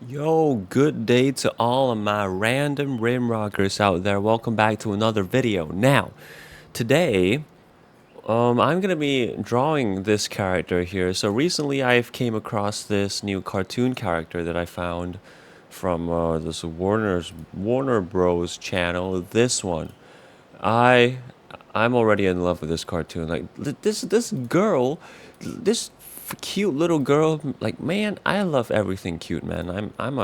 Yo, good day to all of my random rim rockers out there. Welcome back to another video. Now, today, I'm gonna be drawing this character here. So recently, I've came across this new cartoon character that I found from this Warner Bros. Channel. This one, I I'm already in love with this cartoon. Like this girl, this cute little girl. Like man, I love everything cute, man. I'm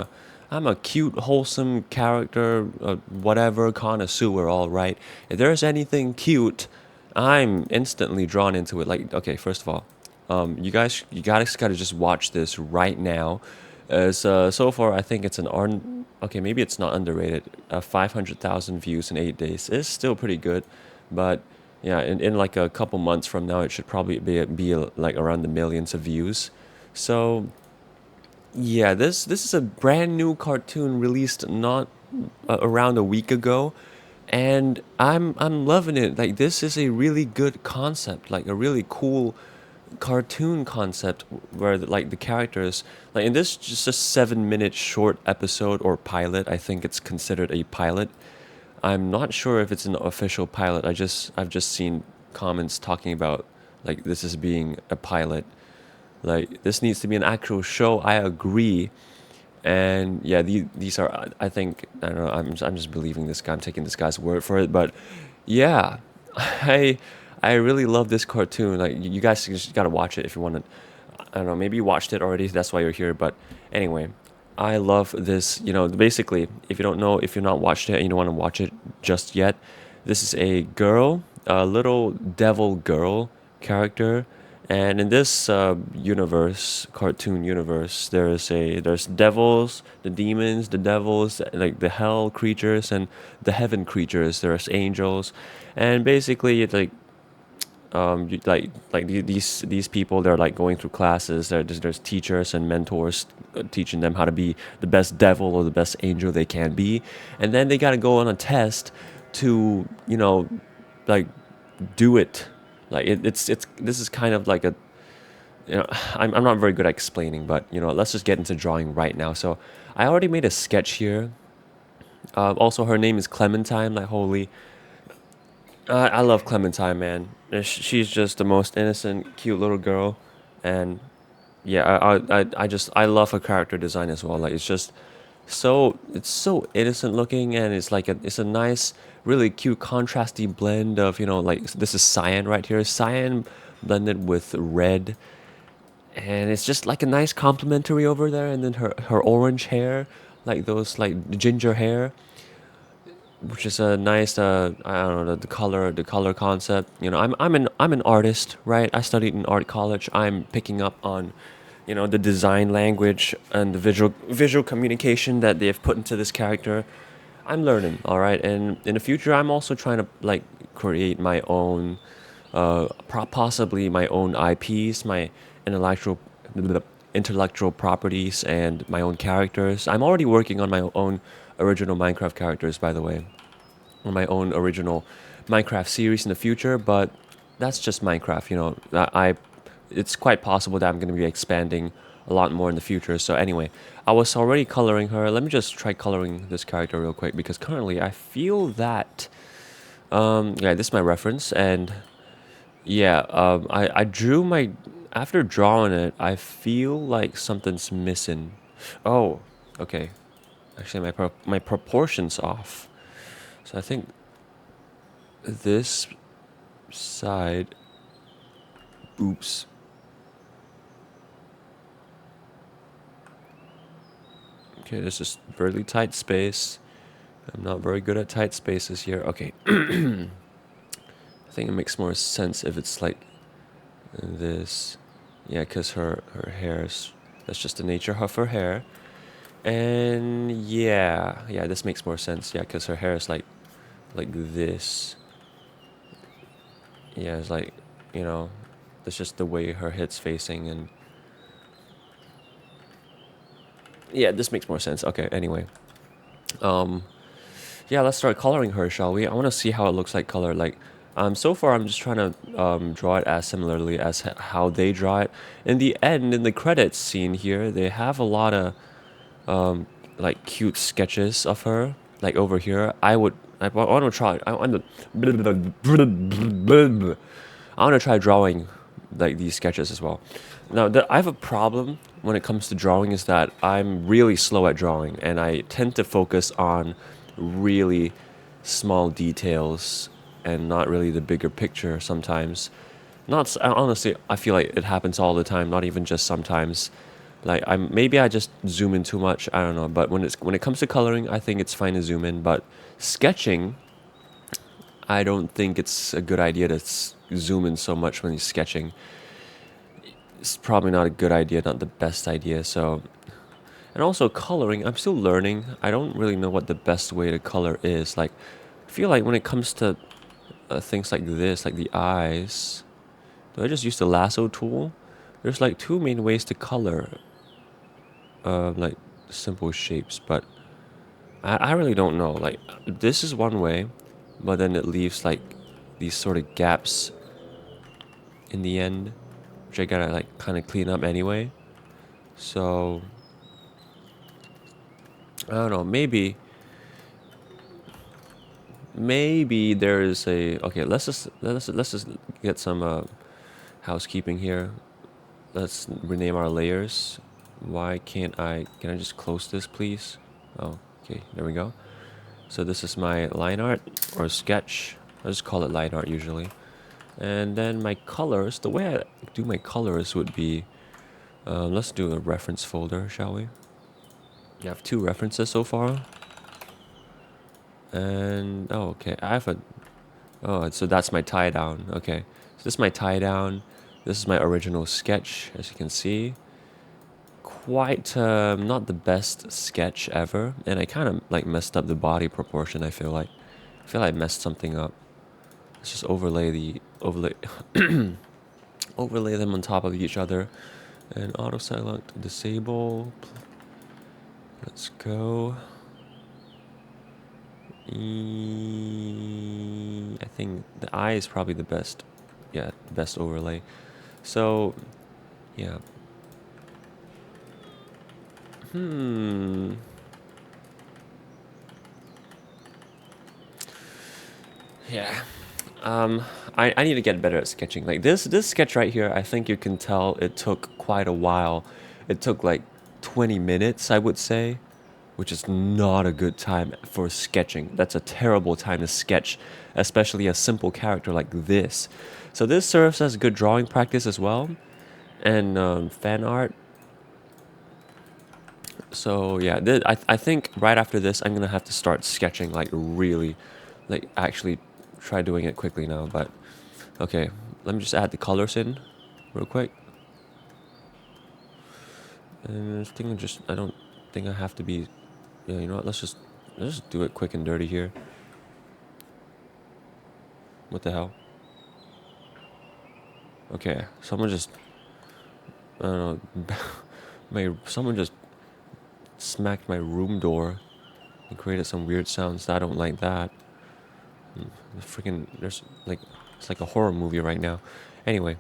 a cute, wholesome character, whatever connoisseur. All right. If there's anything cute, I'm instantly drawn into it. Like okay, first of all, you guys gotta just watch this right now. As so far, I think it's okay, maybe it's not underrated. 500,000 views in 8 days is still pretty good, but yeah, in like a couple months from now, it should probably be like around the millions of views. So yeah, this is a brand new cartoon released not around a week ago, and I'm loving it. Like this is a really good concept, like a really cool cartoon concept where like the characters like in this just a 7 minute short episode or pilot. I think it's considered a pilot. I'm not sure if it's an official pilot. I've just seen comments talking about like this is being a pilot. Like this needs to be an actual show. I agree. And yeah, these are I think I don't know. I'm just believing this guy. I'm taking this guy's word for it. But yeah, I I really love this cartoon. Like you guys just gotta watch it if you want to. I don't know. Maybe you watched it already. That's why you're here. But anyway, I love this. You know, basically, if you don't know, if you're not watched it and you don't want to watch it just yet, this is a girl, a little devil girl character, and in this universe, cartoon universe, there's devils, the demons, the devils, like the hell creatures, and the heaven creatures. There's angels, and basically, it's like these people, they're like going through classes. There's teachers and mentors teaching them how to be the best devil or the best angel they can be, and then they got to go on a test to like do it. Like it's this is kind of like a I'm not very good at explaining, but let's just get into drawing right now. So I already made a sketch here. Also, her name is Clementine. Like holy, I love Clementine, man. She's just the most innocent, cute little girl, and yeah, I love her character design as well. Like it's so innocent looking, and it's a nice, really cute, contrasty blend of like this is cyan right here, cyan blended with red, and it's just like a nice complementary over there. And then her orange hair, like those like ginger hair, which is a nice I don't know the color concept. I'm an artist, right? I studied in art college. I'm picking up on the design language and the visual communication that they've put into this character. I'm learning, all right, and in the future I'm also trying to like create my own possibly my own IPs, my intellectual intellectual properties, and my own characters. I'm already working on my own original Minecraft characters, by the way, or my own original Minecraft series in the future, but that's just Minecraft. It's quite possible that I'm going to be expanding a lot more in the future. So anyway, I was already coloring her. Let me just try coloring this character real quick because currently I feel that yeah, this is my reference. And yeah, I drew my after drawing it, I feel like something's missing. Oh, okay. Actually, my proportions off. So I think this side, oops. Okay, this is really tight space. I'm not very good at tight spaces here. Okay. I think it makes more sense if it's like this. Yeah, because her hair's, that's just the nature of her hair. And yeah, this makes more sense. Yeah, because her hair is like this. Yeah, it's like, you know, that's just the way her head's facing. And yeah, this makes more sense. Okay, anyway. Um, yeah, let's start coloring her, shall we? I want to see how it looks like color. Like, so far I'm just trying to draw it as similarly as how they draw it. In the end, in the credits scene here, they have a lot of like cute sketches of her, like over here, I want to try. I want to try drawing like these sketches as well. Now, I have a problem when it comes to drawing is that I'm really slow at drawing, and I tend to focus on really small details and not really the bigger picture sometimes. Not honestly, I feel like it happens all the time, not even just sometimes. Like maybe I just zoom in too much. I don't know. But when it comes to coloring, I think it's fine to zoom in. But sketching, I don't think it's a good idea to zoom in so much when you're sketching. It's probably not a good idea, not the best idea. So, and also coloring, I'm still learning. I don't really know what the best way to color is. Like, I feel like when it comes to things like this, like the eyes, do I just use the lasso tool? There's like two main ways to color, like simple shapes, but I really don't know. Like, this is one way, but then it leaves like these sort of gaps in the end, which I gotta like kind of clean up anyway. So I don't know. Maybe there is a okay. Let's just get some housekeeping here. Let's rename our layers. Why can't I? Can I just close this, please? Oh, okay. There we go. So this is my line art or sketch. I just call it line art usually. And then my colors, the way I do my colors would be, let's do a reference folder, shall we? I have two references so far. And, oh, okay, oh, so that's my tie down, okay. So this is my tie down. This is my original sketch, as you can see. Quite, not the best sketch ever. And I kind of, like, messed up the body proportion, I feel like. I feel like I messed something up. Let's just overlay overlay them on top of each other. And auto select disable. Let's go. I think the eye is probably the best. Yeah, best overlay. So, yeah. Yeah. I need to get better at sketching. Like this sketch right here, I think you can tell it took quite a while. It took like 20 minutes, I would say, which is not a good time for sketching. That's a terrible time to sketch, especially a simple character like this. So this serves as good drawing practice as well, and fan art. So yeah, I think right after this, I'm gonna have to start sketching like really, like actually try doing it quickly now. But okay, let me just add the colors in real quick. And I think I don't think I have to be, yeah, you know what, let's just do it quick and dirty here. What the hell? Okay, someone just, I don't know, someone just smacked my room door and created some weird sounds. I don't like that. Freaking, there's like, it's like a horror movie right now. Anyway,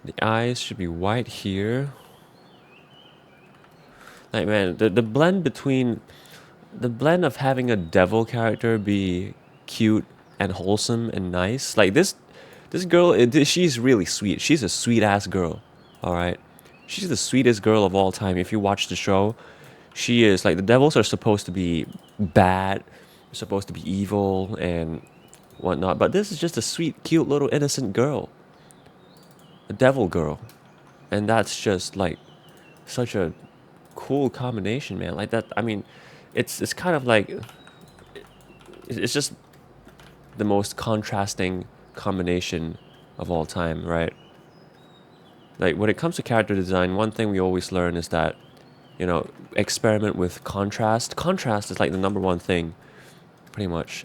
the eyes should be white here. Like, man, the blend of having a devil character be cute and wholesome and nice. Like this girl, she's really sweet. She's a sweet ass girl. All right, she's the sweetest girl of all time. If you watch the show, she is like, the devils are supposed to be bad, supposed to be evil and whatnot. But this is just a sweet, cute little innocent girl, a devil girl, and that's just like such a cool combination, man. Like that, I mean, it's kind of like, it's just the most contrasting combination of all time, right? Like when it comes to character design, one thing we always learn is that, you know, experiment with contrast. Contrast is like the number one thing, pretty much.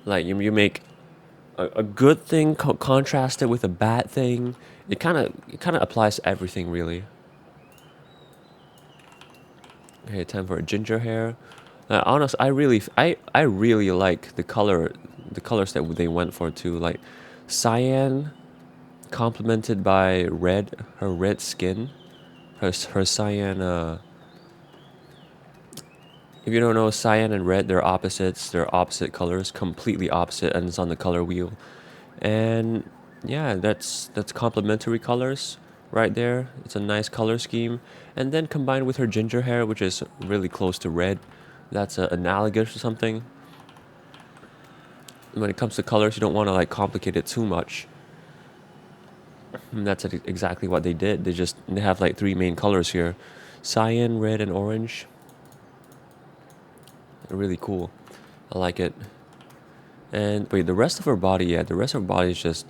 Like you make a good thing contrast it with a bad thing. It kind of applies to everything, really. Okay, time for a ginger hair. Honest, I really like the colors that they went for too. Like cyan, complemented by red, her red skin. her cyan, if you don't know, cyan and red, they're opposites. They're opposite colors, completely opposite, and it's on the color wheel. And yeah, that's complementary colors right there. It's a nice color scheme. And then combined with her ginger hair, which is really close to red, that's analogous or something. When it comes to colors, you don't want to like complicate it too much. And that's exactly what they did. They have like three main colors here: cyan, red, and orange. Really cool. I like it. And wait, the rest of her body, yeah, the rest of her body is just,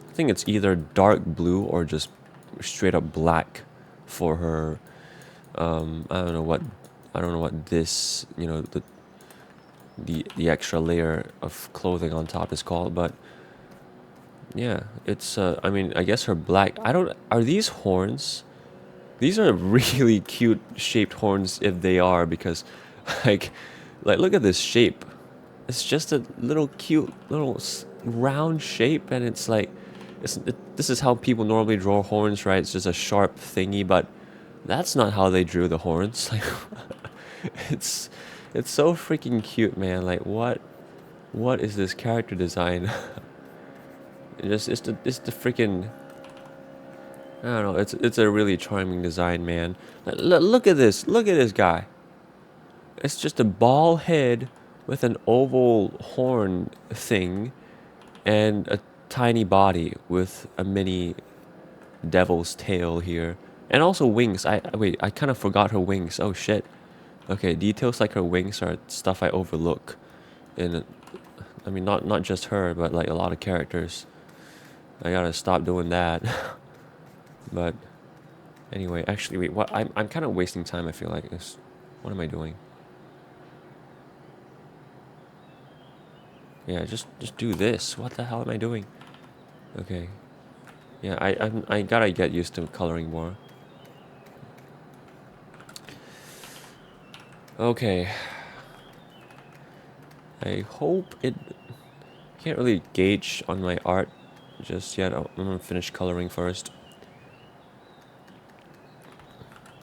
I think it's either dark blue or just straight up black for her. I don't know what, this, the extra layer of clothing on top is called, but yeah, it's I mean, I guess her black. I don't. Are these horns? These are really cute shaped horns if they are, because like look at this shape. It's just a little cute little round shape, and it's like this is how people normally draw horns, right? It's just a sharp thingy, but that's not how they drew the horns. Like it's it's so freaking cute, man. Like what is this character design? It's the freaking, I don't know. It's a really charming design, man. Look at this. Look at this guy. It's just a ball head with an oval horn thing and a tiny body with a mini devil's tail here. And also wings. Wait, I kind of forgot her wings. Oh shit. Okay, details like her wings are stuff I overlook in, I mean, not just her, but like a lot of characters. I gotta stop doing that. But anyway, actually, wait, what? I'm kind of wasting time, I feel like. What am I doing? Yeah, just do this. What the hell am I doing? Okay. Yeah, I gotta get used to coloring more. Okay. I hope it... Can't really gauge on my art just yet. I'm gonna finish coloring first.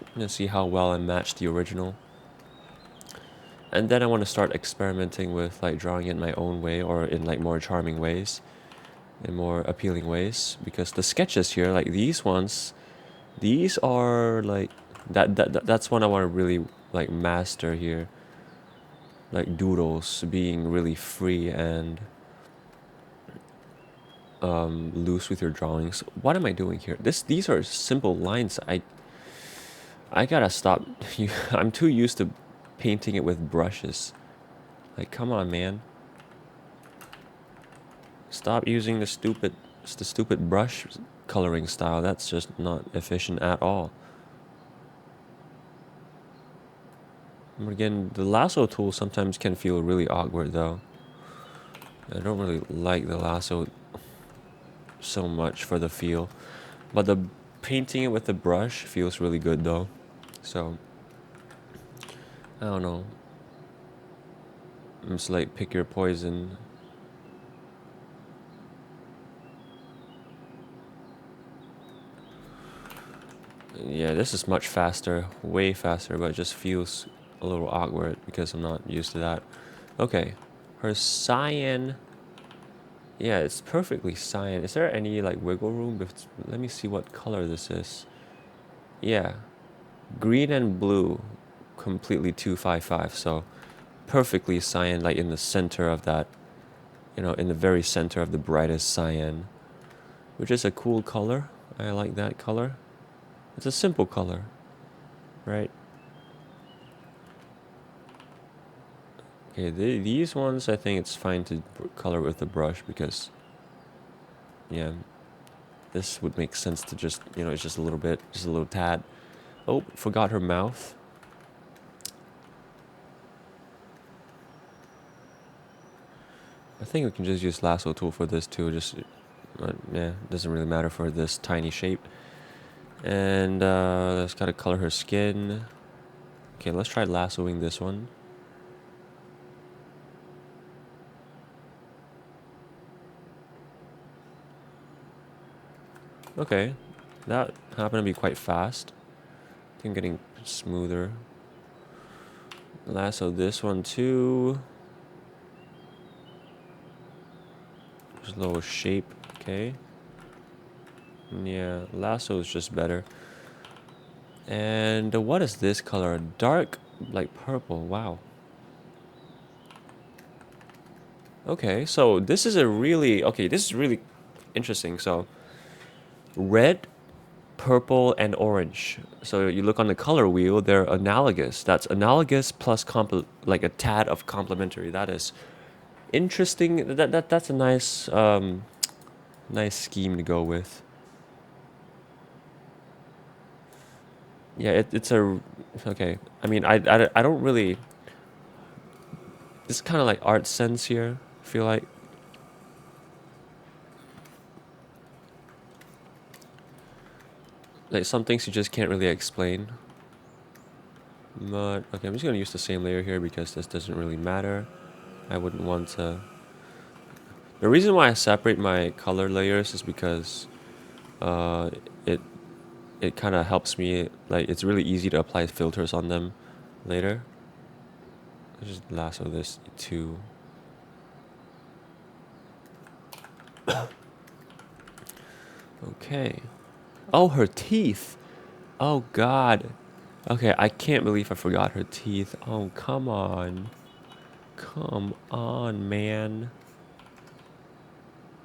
I'm gonna see how well I match the original. And then I want to start experimenting with like drawing it my own way, or in like more charming ways, in more appealing ways. Because the sketches here, like these ones, these are like that's one I want to really like master here. Like doodles being really free and loose with your drawings. What am I doing here? These are simple lines. I gotta stop. I'm too used to painting it with brushes. Like, come on, man. Stop using the stupid brush coloring style. That's just not efficient at all. And again, the lasso tool sometimes can feel really awkward though. I don't really like the lasso so much for the feel, but the painting it with the brush feels really good though. So I don't know. It's like pick your poison. Yeah, this is much faster, way faster, but it just feels a little awkward because I'm not used to that. Okay, her cyan. Yeah, it's perfectly cyan. Is there any like wiggle room? Let me see what color this is. Yeah, green and blue, completely 255. So perfectly cyan, like in the center of that. In the very center of the brightest cyan, which is a cool color. I like that color. It's a simple color, right? Okay, these ones I think it's fine to color with the brush because, yeah, this would make sense to just, it's just a little bit, just a little tad. Oh, forgot her mouth. I think we can just use lasso tool for this too. Yeah, doesn't really matter for this tiny shape. And let's gotta color her skin. Okay, let's try lassoing this one. Okay, that happened to be quite fast. I think getting smoother. Lasso this one too. Just a little shape, okay. Yeah, lasso is just better. And what is this color? Dark, like purple. Wow. Okay, so this is this is really interesting. So red, purple, and orange. So you look on the color wheel, they're analogous. That's analogous plus like a tad of complementary. That is interesting. That's a nice scheme to go with. Yeah, it's a okay. I mean, I don't really. It's kind of like art sense here. I feel like some things you just can't really explain. But okay, I'm just gonna use the same layer here because this doesn't really matter. I wouldn't want to. The reason why I separate my color layers is because uh, it it kind of helps me. Like it's really easy to apply filters on them later. Let's just lasso this too. Okay. Oh, her teeth. Oh God. Okay, I can't believe I forgot her teeth. Oh, come on. Come on, man.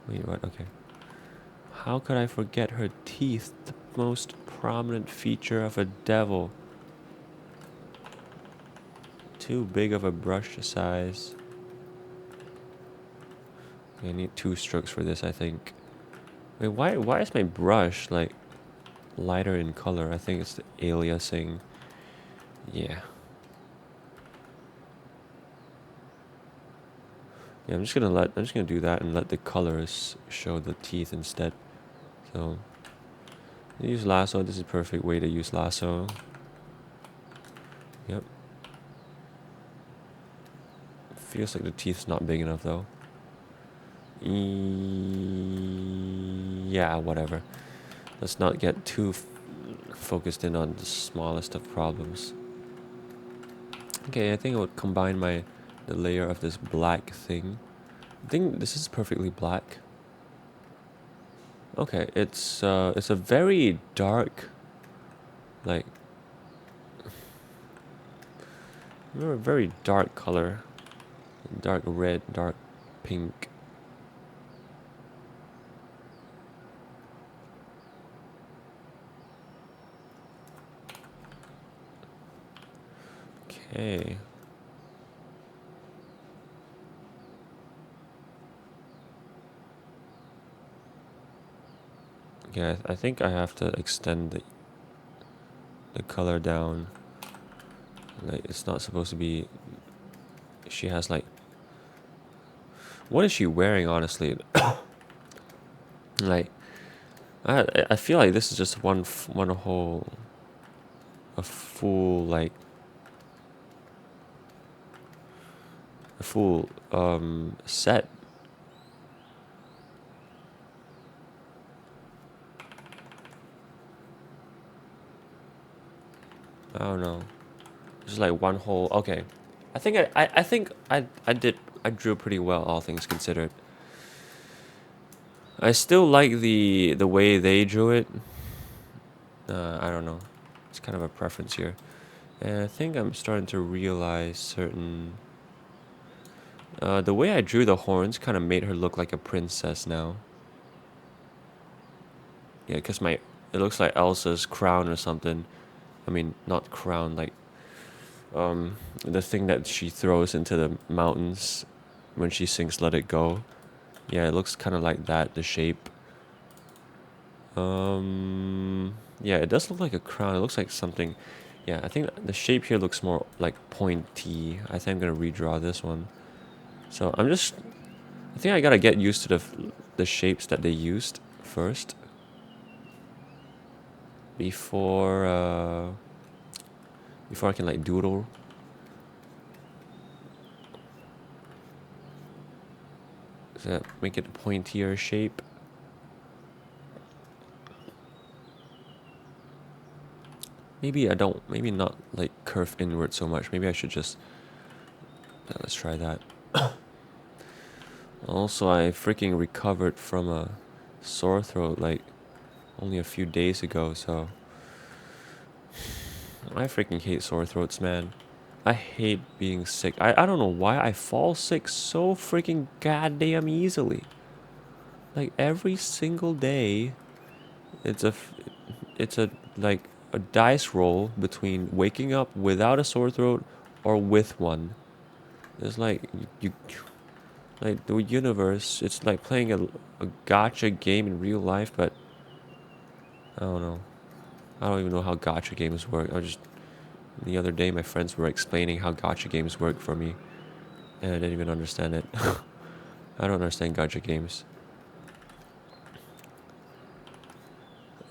Wait, what? Okay. How could I forget her teeth? The most prominent feature of a devil. Too big of a brush size. I need 2 strokes for this, I think. Wait, why is my brush like lighter in color? I think it's the aliasing. Yeah. Yeah, I'm just gonna do that and let the colors show the teeth instead. So use lasso. This is a perfect way to use lasso. Yep. Feels like the teeth's not big enough though. Yeah, whatever. Let's not get too focused in on the smallest of problems. Okay, I think I would combine the layer of this black thing. I think this is perfectly black. Okay, it's a very dark, like, a very dark color, dark red, dark pink. Okay. Yeah, I think I have to extend the color down. Like, it's not supposed to be. She has like. What is she wearing, honestly? Like, I feel like this is just one whole, a full like, a full set. I don't know. Just like one whole. Okay, I think I drew pretty well, all things considered. I still like the way they drew it. I don't know. It's kind of a preference here. And I think I'm starting to realize certain. The way I drew the horns kind of made her look like a princess now. Yeah, because it looks like Elsa's crown or something. I mean, not crown, like the thing that she throws into the mountains when she sings "Let It Go." Yeah, it looks kind of like that. The shape. Yeah, it does look like a crown. It looks like something. Yeah, I think the shape here looks more like pointy. I think I'm gonna redraw this one. So I think I gotta get used to the shapes that they used first before before I can like doodle. So make it a pointier shape. Maybe I don't, maybe not like curve inward so much. Maybe I should just, yeah, let's try that. Also, I freaking recovered from a sore throat like only a few days ago, so I freaking hate sore throats, man. I hate being sick. I don't know why I fall sick so freaking goddamn easily. Like every single day, it's it's a like a dice roll between waking up without a sore throat or with one. It's like like the universe. It's like playing a gotcha game in real life, but I don't know. I don't even know how gotcha games work. The other day my friends were explaining how gotcha games work for me, and I didn't even understand it. I don't understand gotcha games.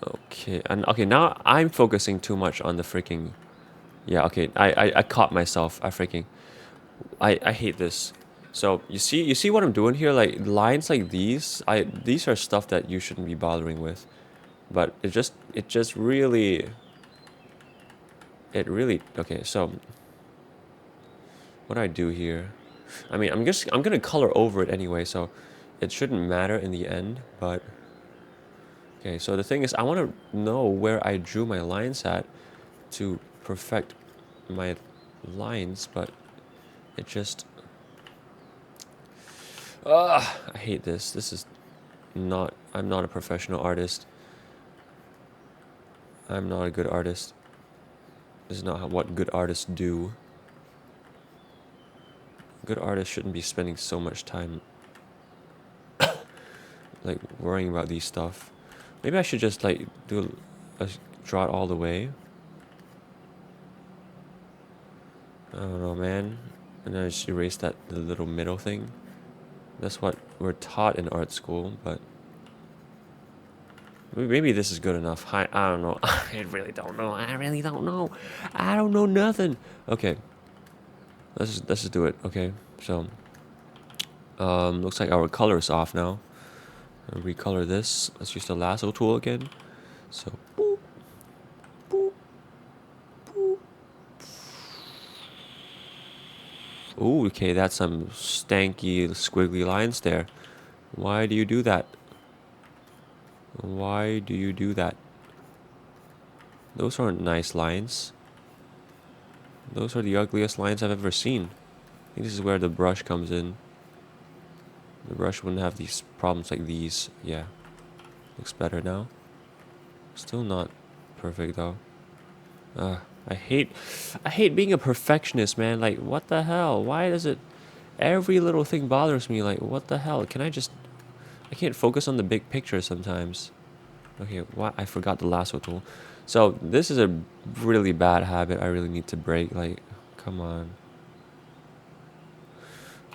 Okay, and okay, now I'm focusing too much on the freaking. Yeah, okay, I caught myself. I hate this. So you see what I'm doing here? Like lines like these are stuff that you shouldn't be bothering with. But it just really okay, so what do I do here? I mean, I'm gonna color over it anyway, so it shouldn't matter in the end, but okay, so the thing is I want to know where I drew my lines at to perfect my lines, but it just I hate this. This is not I'm not a professional artist. I'm not a good artist. This is not what good artists do. Good artists shouldn't be spending so much time like worrying about these stuff. Maybe I should just like draw it all the way. I don't know, man. And then I just erase the little middle thing. That's what we're taught in art school, but maybe this is good enough. I don't know. I really don't know. I really don't know. I don't know nothing. Okay, let's just do it. Okay, so looks like our color is off now. I'll recolor this. Let's use the lasso tool again. So boop, boop, boop. Ooh, okay, that's some stanky, squiggly lines there. Why do you do that? Why do you do that? Those aren't nice lines. Those are the ugliest lines I've ever seen. I think this is where the brush comes in. The brush wouldn't have these problems like these. Yeah. Looks better now. Still not perfect though. I hate being a perfectionist, man. Like, what the hell? Why does it... Every little thing bothers me. Like, what the hell? I can't focus on the big picture sometimes. Okay, what? I forgot the lasso tool. So, this is a really bad habit I really need to break. Like, come on.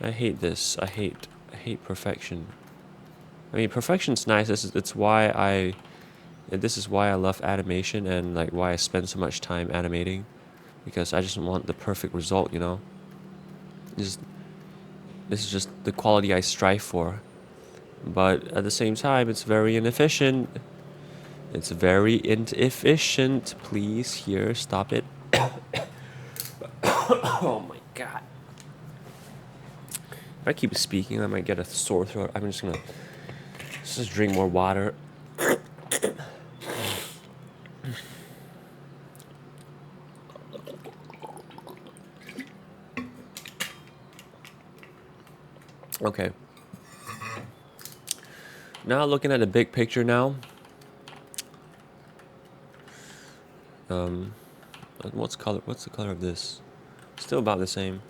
I hate this. I hate perfection. I mean, perfection's nice. This is why I love animation and like why I spend so much time animating, because I just want the perfect result, you know. This is just the quality I strive for. But at the same time, it's very inefficient. It's very inefficient. Please, here, stop it. Oh my god. If I keep speaking, I might get a sore throat. I'm just gonna just drink more water. Okay. Now looking at the big picture now. What's the color of this? Still about the same.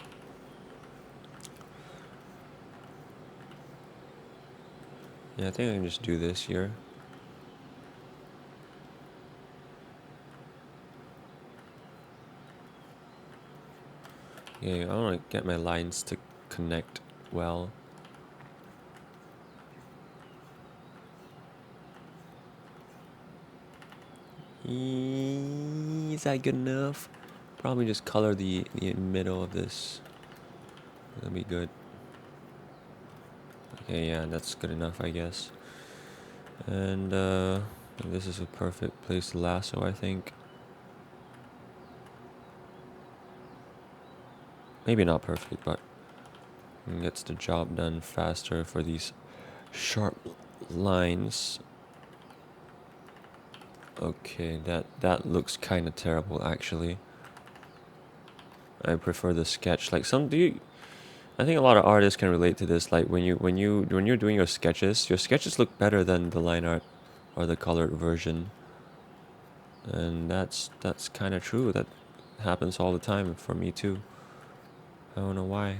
Yeah, I think I can just do this here. Yeah, I want to get my lines to connect well. Is that good enough? Probably just color the middle of this. That'll be good. Okay, yeah, that's good enough, I guess. And this is a perfect place to lasso, I think. Maybe not perfect, but gets the job done faster for these sharp lines. Okay, that looks kind of terrible actually. I prefer the sketch. Like I think a lot of artists can relate to this. Like when you're doing your sketches look better than the line art or the colored version. And that's kind of true. That happens all the time for me too. I don't know why.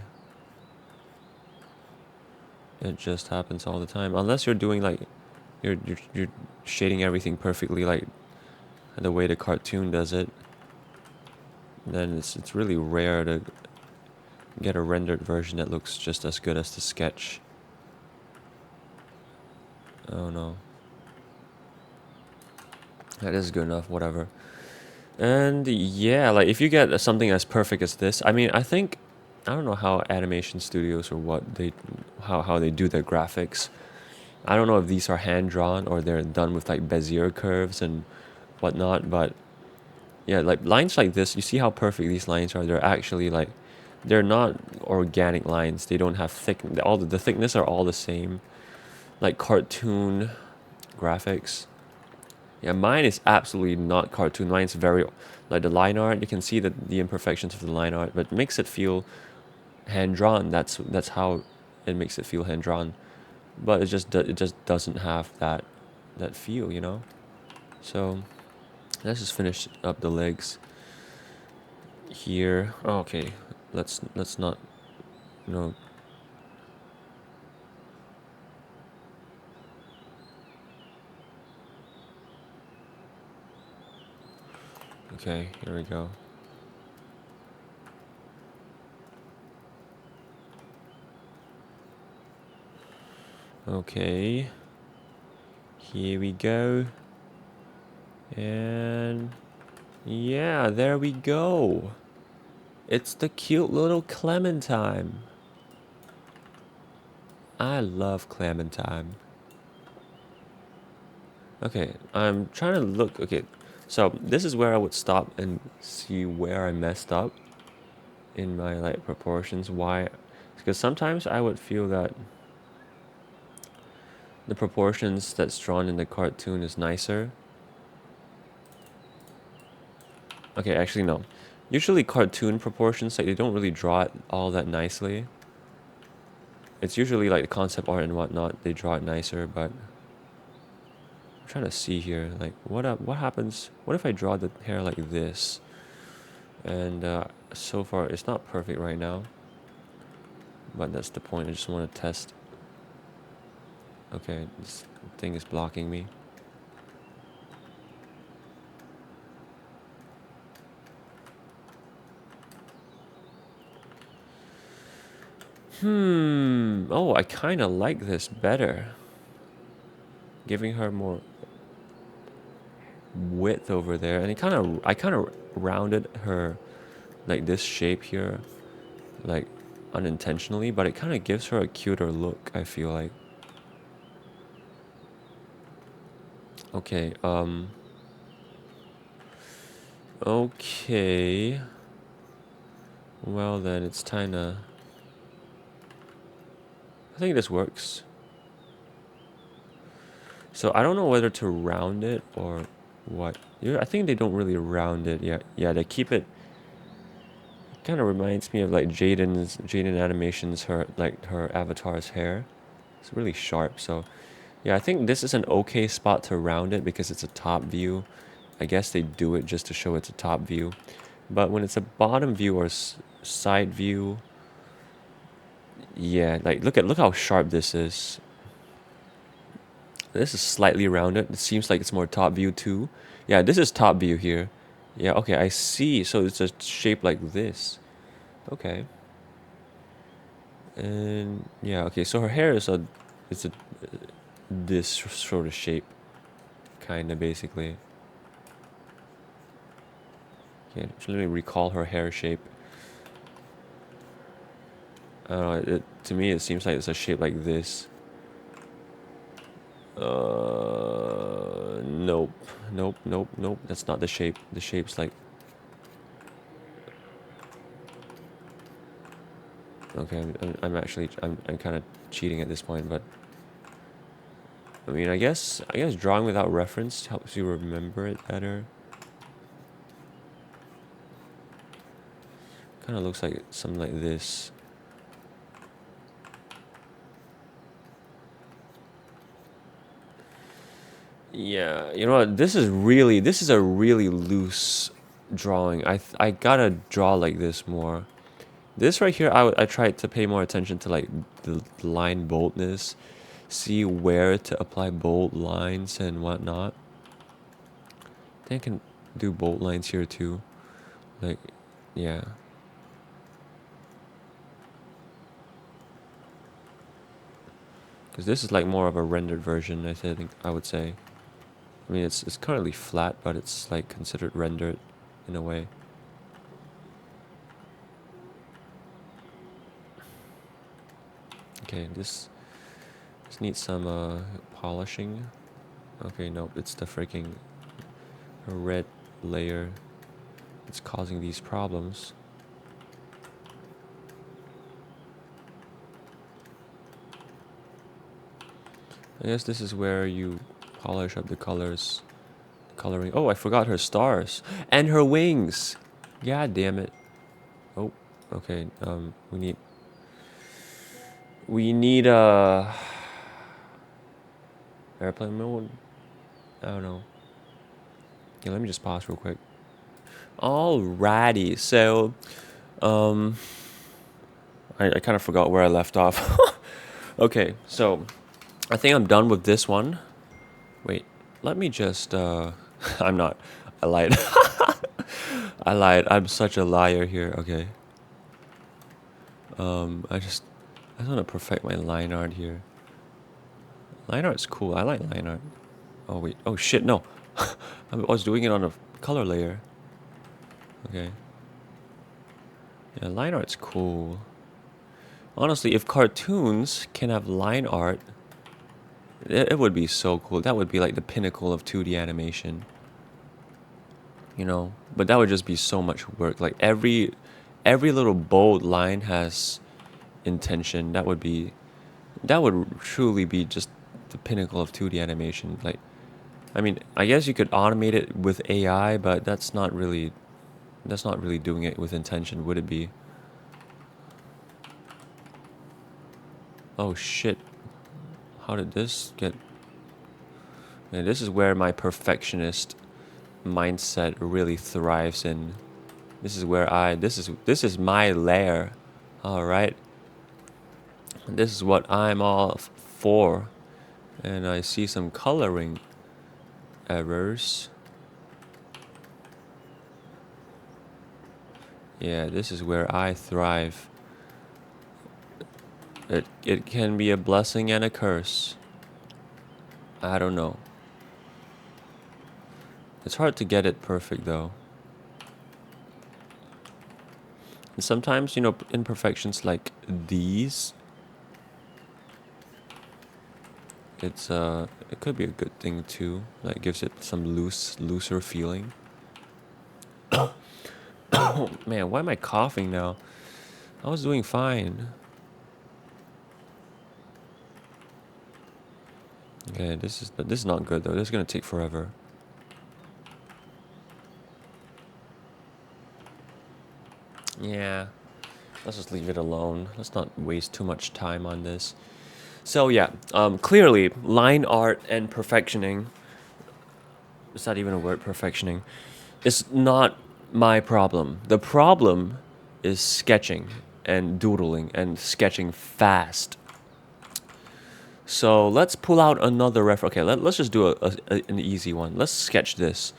It just happens all the time. Unless you're doing like you're shading everything perfectly like the way the cartoon does it. Then it's really rare to get a rendered version that looks just as good as the sketch. Oh no. That is good enough, whatever. And yeah, like if you get something as perfect as this, I mean, I don't know how animation studios or what how they do their graphics. I don't know if these are hand drawn or they're done with like Bezier curves and whatnot, but yeah, like lines like this, you see how perfect these lines are. They're actually like, they're not organic lines. They don't have all the thickness are all the same, like cartoon graphics. Yeah, mine is absolutely not cartoon. Mine's very, like the line art. You can see the imperfections of the line art, but it makes it feel hand drawn. That's how it makes it feel hand drawn. But it just doesn't have that feel, you know. So let's just finish up the legs here. Oh, okay, let's not, you know. Okay, here we go. Okay, here we go. And yeah, there we go. It's the cute little Clementine. I love Clementine. Okay, I'm trying to look. Okay, so this is where I would stop and see where I messed up in my like proportions. Why? Because sometimes I would feel that the proportions that's drawn in the cartoon is nicer. Okay, actually no. Usually cartoon proportions, like they don't really draw it all that nicely. It's usually like the concept art and whatnot, they draw it nicer, but I'm trying to see here, like what happens, what if I draw the hair like this? And so far it's not perfect right now, but that's the point. I just want to test. Okay, this thing is blocking me. Oh, I kind of like this better. Giving her more width over there, and I kind of rounded her like this shape here, like unintentionally, but it kind of gives her a cuter look, I feel like. Okay, okay. Well then, it's time to, I think this works. So I don't know whether to round it or what. Yeah, I think they don't really round it. Yeah, yeah, they keep it. Kind of reminds me of like Jaden animations. Her avatar's hair. It's really sharp. So yeah, I think this is an okay spot to round it because it's a top view. I guess they do it just to show it's a top view. But when it's a bottom view or side view, yeah, like look how sharp this is. This is slightly rounded. It seems like it's more top view too. Yeah, this is top view here. Yeah, okay, I see. So it's a shape like this. Okay. And yeah, okay. So her hair is it's a this sort of shape, kind of basically. Okay, just let me recall her hair shape. I don't know. To me, it seems like it's a shape like this. Nope, nope. That's not the shape. The shape's like, Okay, I'm actually I'm kind of cheating at this point, but I mean, I guess drawing without reference helps you remember it better. Kind of looks like something like this. Yeah, you know what? This is a really loose drawing. I gotta draw like this more. This right here, I tried to pay more attention to like the line boldness, see where to apply bold lines and whatnot. I think I can do bold lines here too. Like, yeah. Because this is like more of a rendered version, I think I would say. I mean, it's currently flat, but it's like considered rendered in a way. Okay, this needs some polishing. Okay, nope, it's the freaking red layer. It's causing these problems. I guess this is where you polish up the colors, coloring. Oh, I forgot her stars and her wings. God damn it. Oh, okay. We need airplane mode. I don't know. Yeah, let me just pause real quick. Alrighty, so I kind of forgot where I left off. Okay, so I think I'm done with this one. Wait, let me just I'm not. I lied. I lied. I'm such a liar here. Okay. I just want to perfect my line art here. Line art's cool. I like line art. Oh wait. Oh shit, no. I was doing it on a color layer. Okay. Yeah, line art's cool. Honestly, if cartoons can have line art, it would be so cool. That would be like the pinnacle of 2D animation. You know? But that would just be so much work. Like every little bold line has intention. That would truly be just the pinnacle of 2D animation. Like, I mean, I guess you could automate it with AI, but that's not really doing it with intention, would it be? Oh shit. How did this get... Man, this is where my perfectionist mindset really thrives in. This is where this is my lair. All right. This is what I'm all for. And I see some coloring errors. Yeah, this is where I thrive. It can be a blessing and a curse. I don't know. It's hard to get it perfect though. And sometimes, you know, imperfections like these, it could be a good thing too. Like gives it some looser feeling. Oh man, why am I coughing now? I was doing fine. Okay, this is not good though. This is gonna take forever. Yeah, let's just leave it alone. Let's not waste too much time on this. So yeah, clearly line art and perfectioning. Is that even a word? Perfectioning is not my problem. The problem is sketching and doodling and sketching fast. So let's pull out another reference. Okay, let's just do an easy one. Let's sketch this.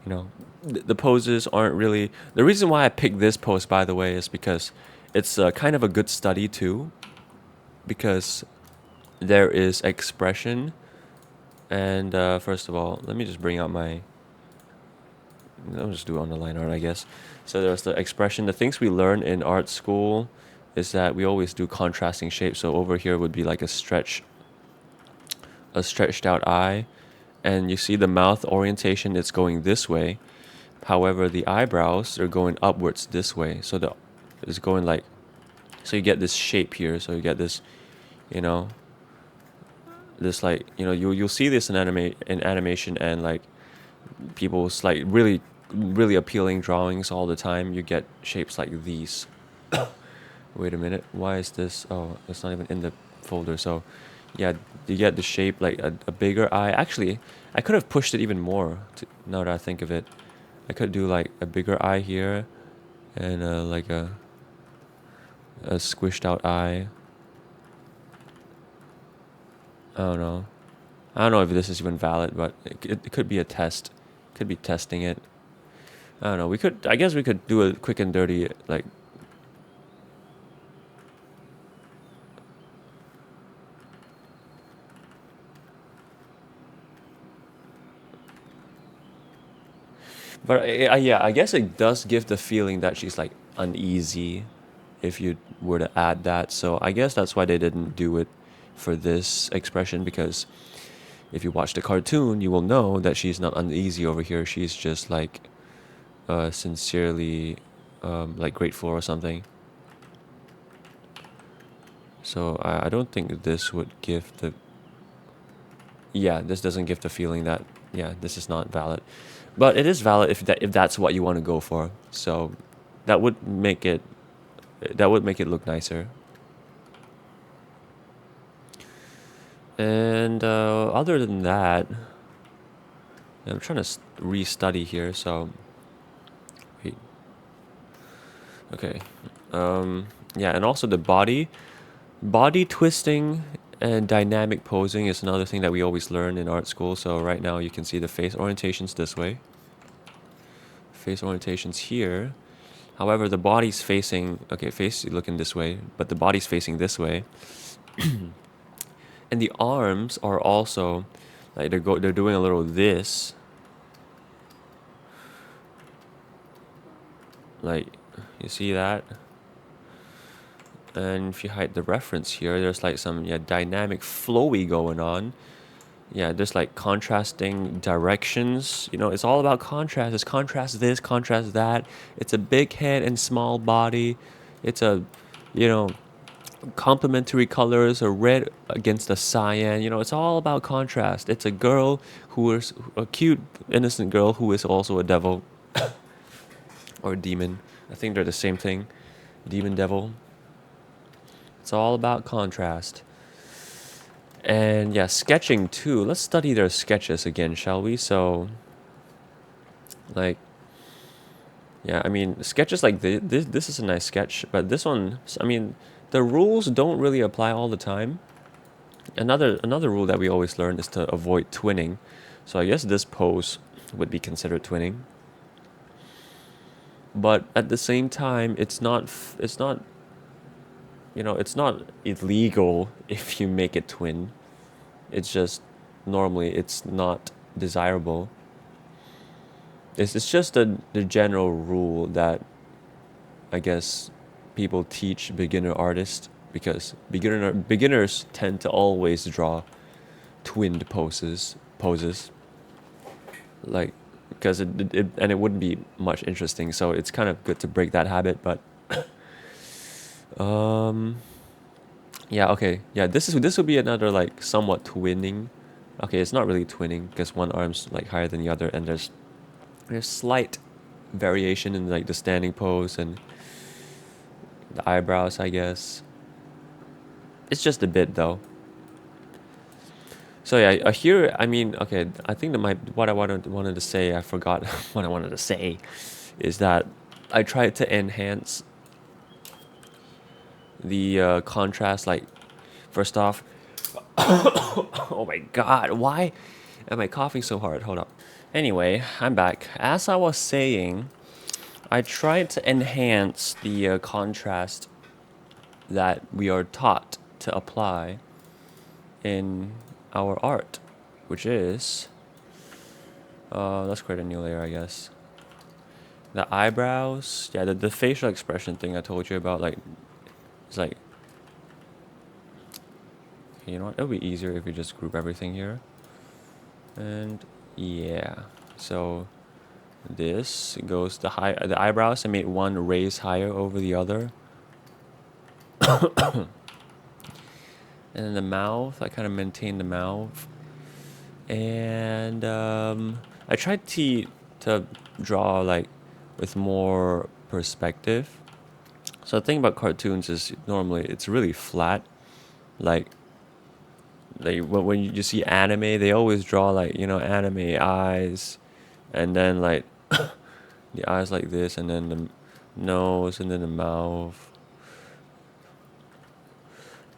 You know, the poses aren't really... The reason why I picked this pose, by the way, is because it's kind of a good study too. Because there is expression. And first of all, let me just bring out my... I'll just do it on the line art, I guess. So there's the expression. The things we learn in art school is that we always do contrasting shapes. So over here would be like a stretched out eye, and you see the mouth orientation, it's going this way. However, the eyebrows are going upwards this way, so it's going like So you get this shape here. So you get this, you know, this like, you know, you'll see this in animation, and like people's like really appealing drawings all the time. You get shapes like these. Wait a minute, why is this? Oh, it's not even in the folder. So yeah, you get the shape like a bigger eye. Actually, I could have pushed it even more now that I think of it. I could do like a bigger eye here, and like a squished out eye. I don't know. I don't know if this is even valid, but it could be a test. Could be testing it. I don't know. We could. I guess we could do a quick and dirty like. But yeah, I guess it does give the feeling that she's like uneasy, if you were to add that. So I guess that's why they didn't do it for this expression, because if you watch the cartoon, you will know that she's not uneasy over here. She's just like sincerely like grateful or something. So I don't think this would give the... Yeah, this doesn't give the feeling that, yeah, this is not valid. But it is valid if that's what you want to go for. So that would make it look nicer. And other than that, I'm trying to re-study here. So wait. Okay. Yeah, and also the body twisting and dynamic posing is another thing that we always learn in art school. So right now you can see the face orientations this way. Face orientations here. However, the body's facing, okay, face looking this way, but the body's facing this way. And the arms are also like they're doing a little this. Like, you see that? And if you hide the reference here, there's like some dynamic flowy going on. Yeah, there's like contrasting directions. You know, it's all about contrast. It's contrast this, contrast that. It's a big head and small body. It's a, you know, complementary colors, a red against a cyan. You know, it's all about contrast. It's a girl who is a cute, innocent girl who is also a devil or a demon. I think they're the same thing. Demon, devil. It's all about contrast. And yeah, sketching too. Let's study their sketches again, shall we? So, like, yeah, I mean, sketches like this is a nice sketch, but this one, I mean, the rules don't really apply all the time. Another rule that we always learn is to avoid twinning. So I guess this pose would be considered twinning. But at the same time, it's not, you know, it's not illegal if you make it twin. It's just normally it's not desirable. It's just the general rule that I guess people teach beginner artists, because beginners tend to always draw twinned poses like, because it wouldn't be much interesting. So it's kind of good to break that habit. But yeah, okay, yeah, this would be another like somewhat twinning. Okay, it's not really twinning because one arm's like higher than the other, and there's slight variation in like the standing pose and the eyebrows, I guess. It's just a bit though. So yeah, here, I mean, okay, I think that what I wanted to say, I forgot what I wanted to say, is that I tried to enhance the contrast. Like, first off, oh my god, why am I coughing so hard? Hold up. Anyway, I'm back. As I was saying, I tried to enhance the contrast that we are taught to apply in our art, which is, let's create a new layer, I guess. The eyebrows, yeah, the facial expression thing I told you about, like, it's like, you know what, it'll be easier if we just group everything here. And yeah, so this goes the eyebrows. I made one raise higher over the other. And then the mouth, I kind of maintain the mouth. And I tried to draw like with more perspective. So the thing about cartoons is normally it's really flat. Like when you see anime, they always draw like, you know, anime eyes, and then like the eyes like this, and then the nose, and then the mouth,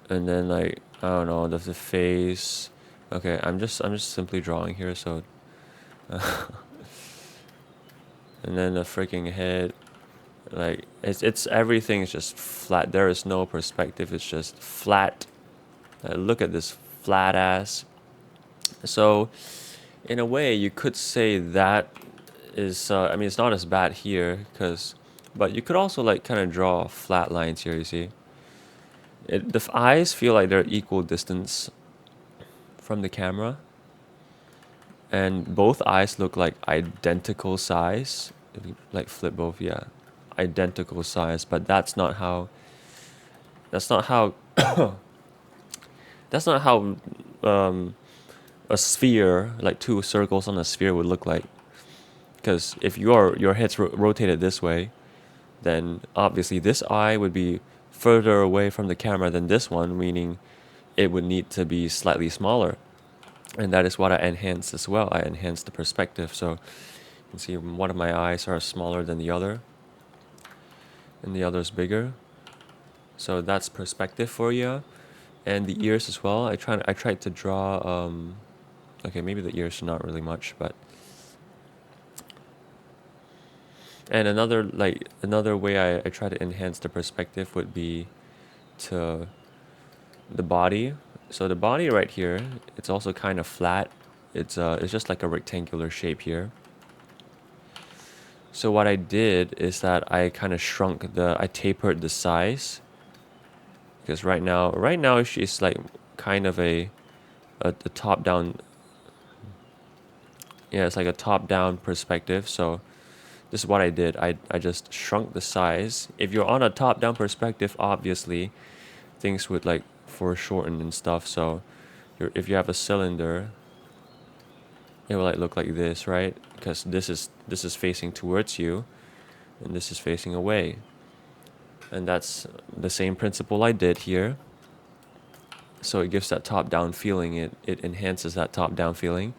and then like I don't know, the face. Okay, I'm just simply drawing here, so and then the freaking head. Like it's everything's just flat. There is no perspective. It's just flat. Look at this flat ass. So in a way, you could say that is. I mean, it's not as bad here, but you could also like kind of draw flat lines here. You see, the eyes feel like they're equal distance from the camera, and both eyes look like identical size. If you, like flip both, yeah, identical size. But that's not how. That's not how. That's not how a sphere, like two circles on a sphere, would look like. Because if your head's rotated this way, then obviously this eye would be further away from the camera than this one, meaning it would need to be slightly smaller. And that is what I enhanced as well. I enhanced the perspective. So you can see one of my eyes are smaller than the other, and the other is bigger. So that's perspective for you. And the ears as well. I tried to draw. Okay, maybe the ears are not really much, but. And another way I try to enhance the perspective would be to the body. So the body right here, it's also kind of flat. It's just like a rectangular shape here. So what I did is that I kind of I tapered the size, because right now she's like kind of a top down. Yeah, it's like a top down perspective. So this is what I did. I just shrunk the size. If you're on a top down perspective, obviously things would like foreshorten and stuff. So if you have a cylinder, it will like look like this, right? Because this is facing towards you, and this is facing away. And that's the same principle I did here. So it gives that top down feeling. It enhances that top down feeling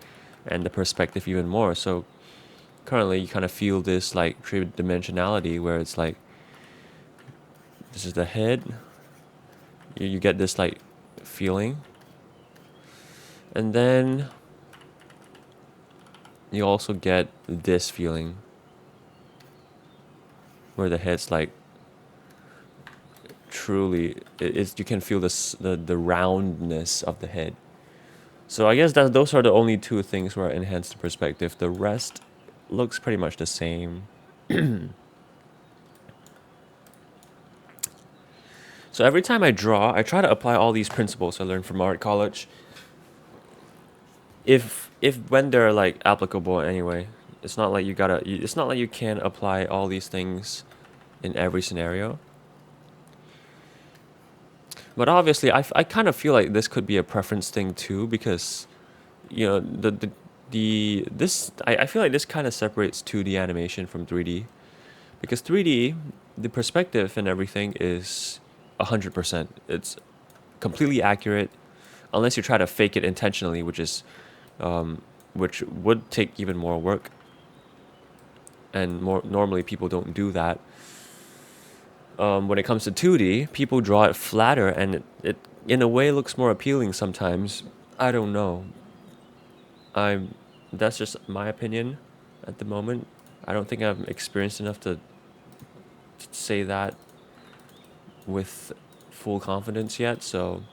and the perspective even more. So currently you kind of feel this like three-dimensionality where it's like this is the head. You get this like feeling, and then you also get this feeling where the head's like truly you can feel the roundness of the head. So I guess that those are the only two things where I enhance the perspective. The rest looks pretty much the same. So every time I draw, I try to apply all these principles I learned from art college. If when they're like applicable anyway, it's not like it's not like you can apply all these things in every scenario. But obviously, I kind of feel like this could be a preference thing too, because you know I feel like this kind of separates 2D animation from 3D, because 3D, the perspective and everything is 100%. It's completely accurate, unless you try to fake it intentionally, which would take even more work, and more normally people don't do that. When it comes to 2D, people draw it flatter, and it in a way looks more appealing sometimes. I don't know. That's just my opinion at the moment. I don't think I'm experienced enough to say that with full confidence yet. So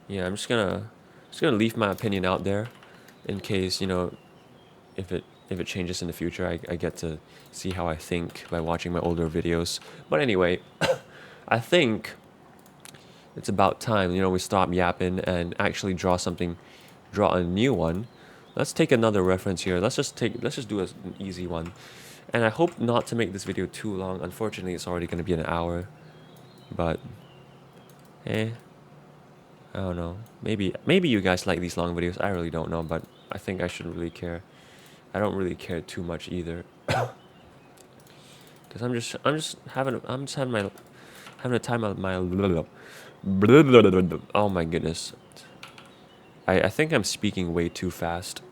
yeah, I'm just gonna leave my opinion out there, in case, you know, if it changes in the future, I get to see how I think by watching my older videos. But anyway, I think it's about time, you know, we stop yapping and actually draw a new one. Let's take another reference here. Let's just do an easy one. And I hope not to make this video too long. Unfortunately, it's already going to be an hour. But Eh, I don't know. Maybe you guys like these long videos. I really don't know, but I think I shouldn't really care. I don't really care too much either. Cause I'm just having a time of my. Oh my goodness. I think I'm speaking way too fast.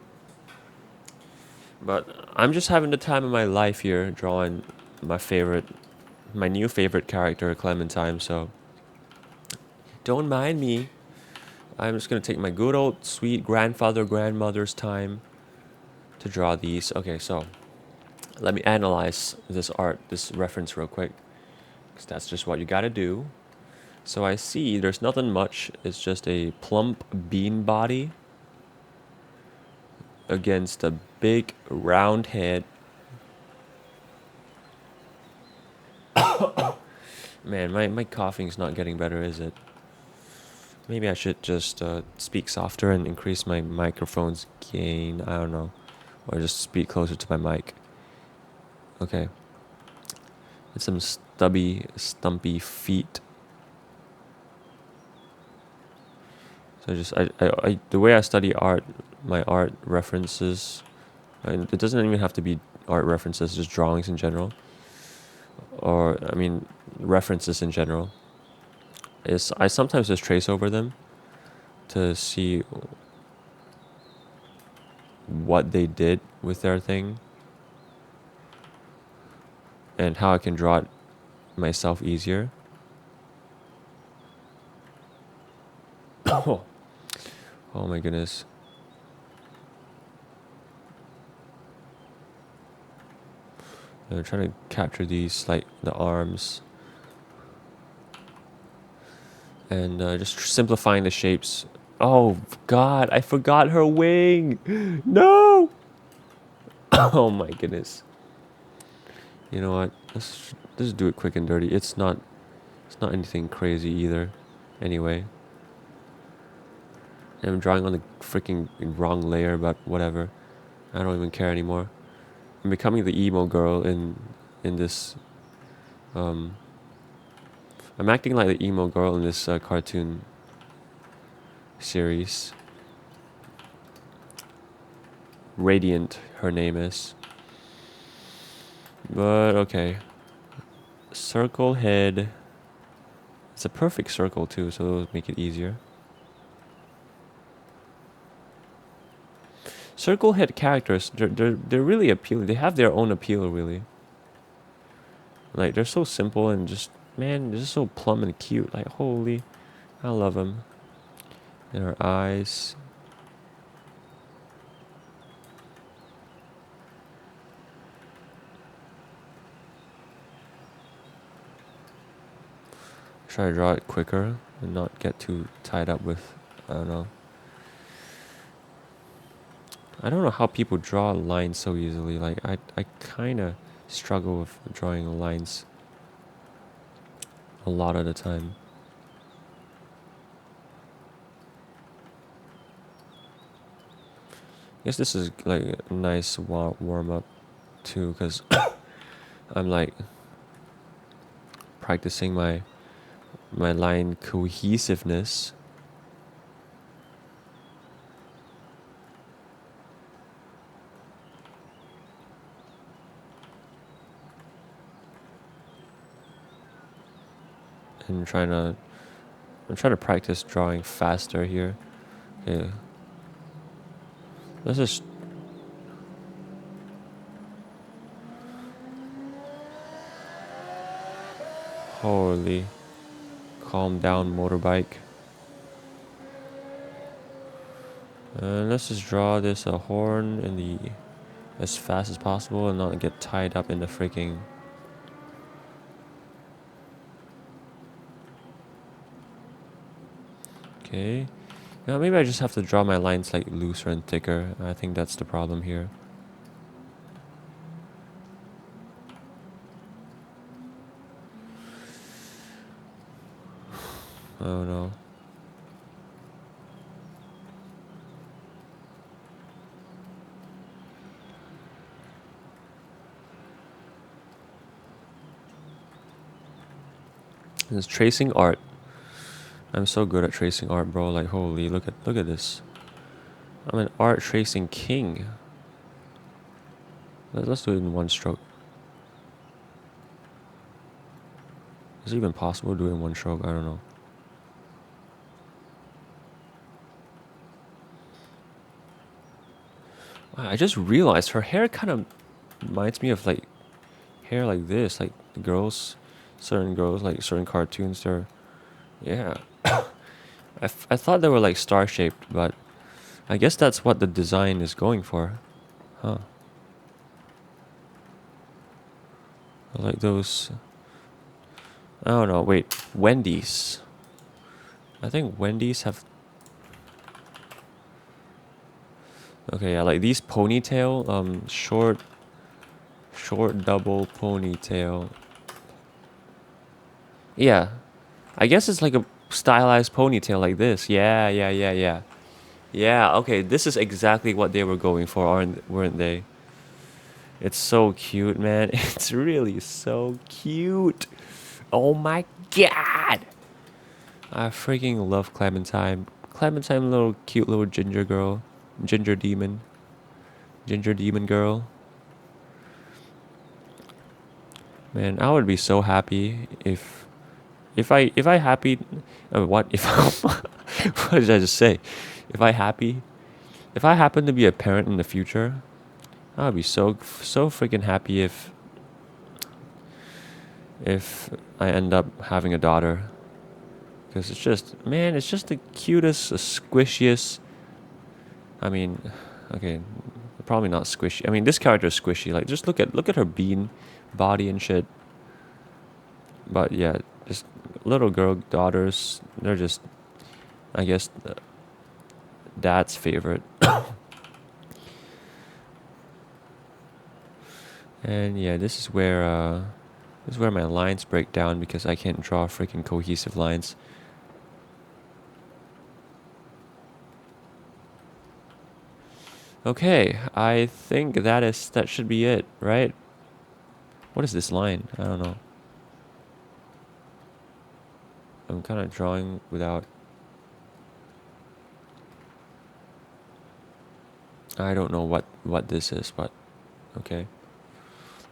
But I'm just having the time of my life here, drawing my new favorite character, Clementine. So don't mind me. I'm just gonna take my good old sweet grandmother's time to draw these. Okay, so let me analyze this reference real quick, because that's just what you gotta do. So I see there's nothing much. It's just a plump bean body against a big round head. Man, my coughing's not getting better, is it? Maybe I should just speak softer and increase my microphone's gain. I don't know. Or just speak closer to my mic. Okay. It's some stumpy feet. So the way I study art, my art references, and it doesn't even have to be art references, just drawings in general. Or, I mean, references in general. Is I sometimes just trace over them to see what they did with their thing and how I can draw it myself easier. Oh, oh my goodness. I'm trying to capture these, like the arms, and just simplifying the shapes. Oh God, I forgot her wing. No. Oh my goodness. You know what? Let's do it quick and dirty. It's not anything crazy either. Anyway, I'm drawing on the freaking wrong layer, but whatever. I don't even care anymore. I'm becoming the emo girl in this. Um, I'm acting like the emo girl in this cartoon series. Radiant, her name is. But okay. Circle head. It's a perfect circle too, so it'll make it easier. Circle head characters, they're really appealing. They have their own appeal, really. Like, they're so simple and just, man, they're just so plump and cute. Like, holy, I love them. And her eyes. Try to draw it quicker and not get too tied up with, I don't know. I don't know how people draw lines so easily. Like, I kind of struggle with drawing lines a lot of the time. I guess this is like a nice warm up too, because I'm like practicing my line cohesiveness. And I'm trying to practice drawing faster here. Okay. Let's just holy calm down motorbike. And let's just draw this a horn in the as fast as possible and not get tied up in the freaking. Okay. Now maybe I just have to draw my lines like looser and thicker. I think that's the problem here. Oh no. It's tracing art. I'm so good at tracing art, bro. Like, holy, look at this. I'm an art tracing king. Let's do it in one stroke. Is it even possible to do it in one stroke? I don't know. Wow, I just realized her hair kind of reminds me of like hair like this, like the girls, certain girls, like certain cartoons. They're, yeah. I thought they were like star shaped, but I guess that's what the design is going for, huh? Like those. I don't know. Wait, Wendy's. I think Wendy's have. Okay, yeah, like these ponytail, short double ponytail. Yeah, I guess it's like a stylized ponytail like this. Yeah, yeah, yeah, yeah. Yeah, okay, this is exactly what they were going for, weren't they? It's so cute, man. It's really so cute. Oh my god. I freaking love Clementine. Clementine, little cute little ginger girl. Ginger demon. Ginger demon girl. Man, I would be so happy if I happy what if what did I just say? If I happy if I happen to be a parent in the future, I would be so freaking happy if I end up having a daughter. Because it's just, man, it's just the cutest, squishiest. I mean, okay, probably not squishy. I mean, this character is squishy. Like, just look at her bean body and shit. But yeah, just little girl daughters. They're just, I guess, dad's favorite. And yeah, this is where my lines break down because I can't draw freaking cohesive lines. Okay, I think that should be it, right? What is this line? I don't know. I'm kind of drawing without. I don't know what this is, but okay.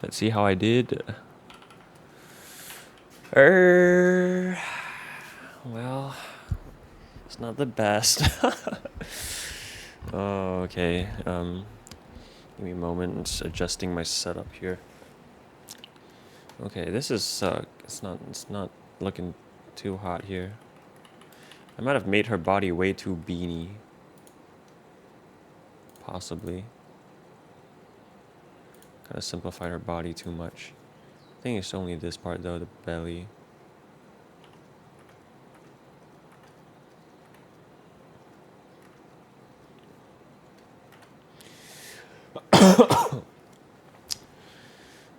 Let's see how I did. Well, it's not the best. Oh, okay. Give me a moment. I'm just adjusting my setup here. Okay, this is it's not looking too hot here. I might have made her body way too beanie. Possibly. Kind of simplified her body too much. I think it's only this part though, the belly.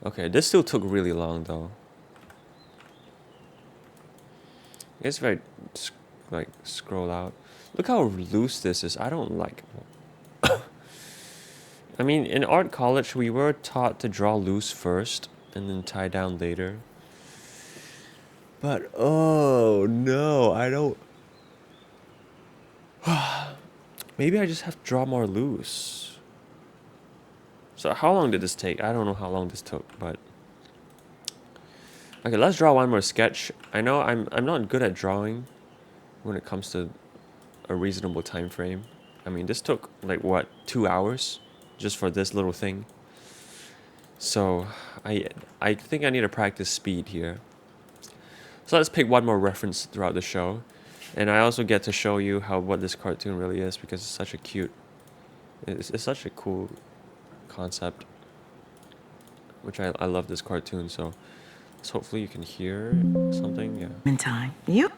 Okay, this still took really long though. I guess if I like scroll out, look how loose this is. I don't like. I mean, in art college, we were taught to draw loose first and then tie down later. But oh no, I don't. Maybe I just have to draw more loose. So how long did this take? I don't know how long this took, but okay, let's draw one more sketch. I know I'm not good at drawing when it comes to a reasonable time frame. I mean, this took like what, 2 hours just for this little thing. So I think I need to practice speed here. So let's pick one more reference throughout the show. And I also get to show you what this cartoon really is because it's such a cute, it's such a cool concept. Which I love this cartoon, so hopefully you can hear something, yeah. Clementine, you've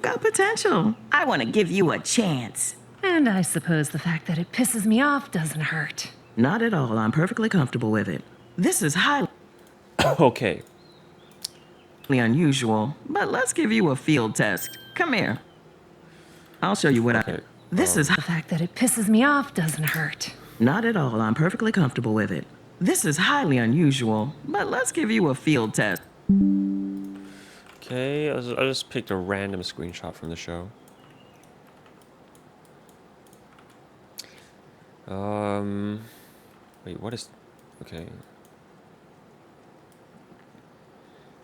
got potential. I want to give you a chance. And I suppose the fact that it pisses me off doesn't hurt. Not at all. I'm perfectly comfortable with it. This is highly Okay. unusual, but let's give you a field test. Come here. I'll show you what Okay. This is The fact that it pisses me off doesn't hurt. not at all. I'm perfectly comfortable with it. This is highly unusual, but let's give you a field test. Okay, I just picked a random screenshot from the show. Wait, what is... Okay.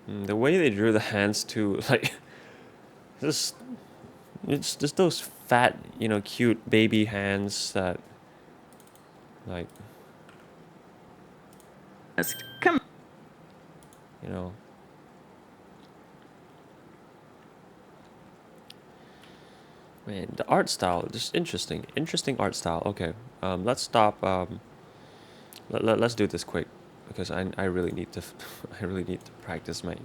The way they drew the hands too, like... Just... It's just those fat, you know, cute baby hands that... Like... Come. You know... Man, the art style, just interesting. Interesting art style. Okay, let's stop. Let's do this quick, because I really need to I really need to practice my.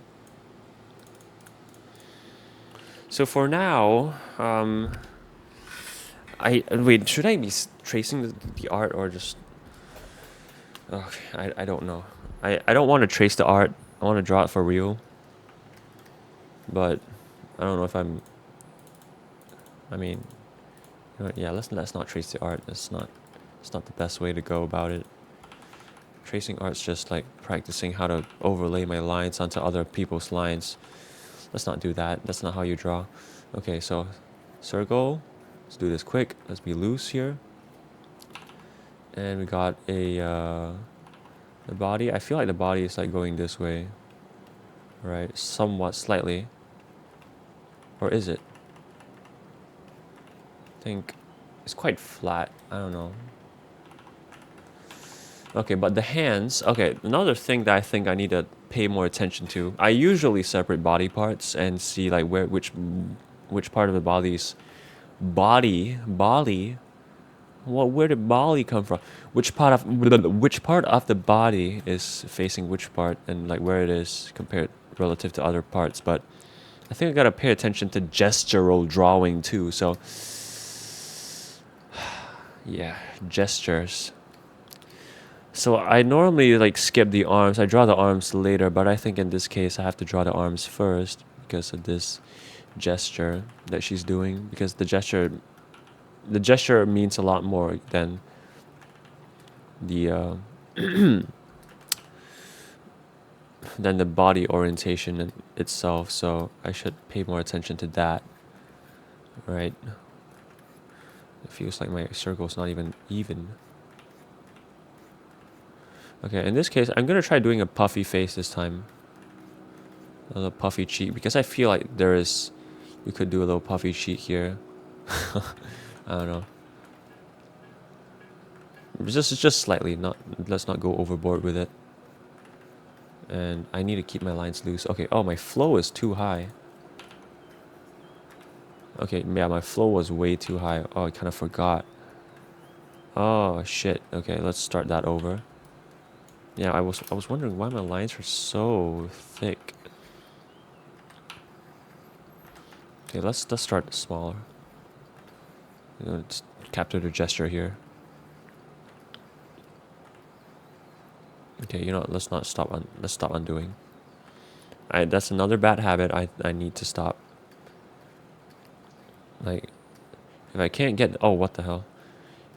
So for now, I wait. Should I be tracing the art or just? Okay, I don't know. I don't want to trace the art. I want to draw it for real. But I don't know if I'm. I mean, you know, yeah. Let's not trace the art. It's not the best way to go about it. Tracing art's just like practicing how to overlay my lines onto other people's lines. Let's not do that. That's not how you draw. Okay, so circle. Let's do this quick. Let's be loose here. And we got a the body. I feel like the body is like going this way, right? Somewhat slightly. Or is it? I think it's quite flat. I don't know. Okay, but the hands. Okay, another thing that I think I need to pay more attention to. I usually separate body parts and see like which part of the body's body. Where did Bali come from? Which part of the body is facing which part, and like where it is compared relative to other parts. But I think I gotta pay attention to gestural drawing too. So yeah, gestures. So I normally like skip the arms. I draw the arms later, but I think in this case I have to draw the arms first because of this gesture that she's doing. Because the gesture means a lot more than the than the body orientation itself. So I should pay more attention to that, right? It feels like my circle's not even even. Okay, in this case, I'm gonna try doing a puffy face this time. A little puffy cheek, because I feel like you could do a little puffy cheek here. I don't know. Just slightly, let's not go overboard with it. And I need to keep my lines loose. Okay, oh, my flow is too high. Okay, yeah, my flow was way too high. Oh, I kind of forgot. Oh, shit. Okay, let's start that over. Yeah, I was wondering why my lines are so thick. Okay, let's start smaller. Let's capture the gesture here. Okay, you know what, let's stop undoing. That's another bad habit I need to stop. Like, if I can't get, oh, what the hell?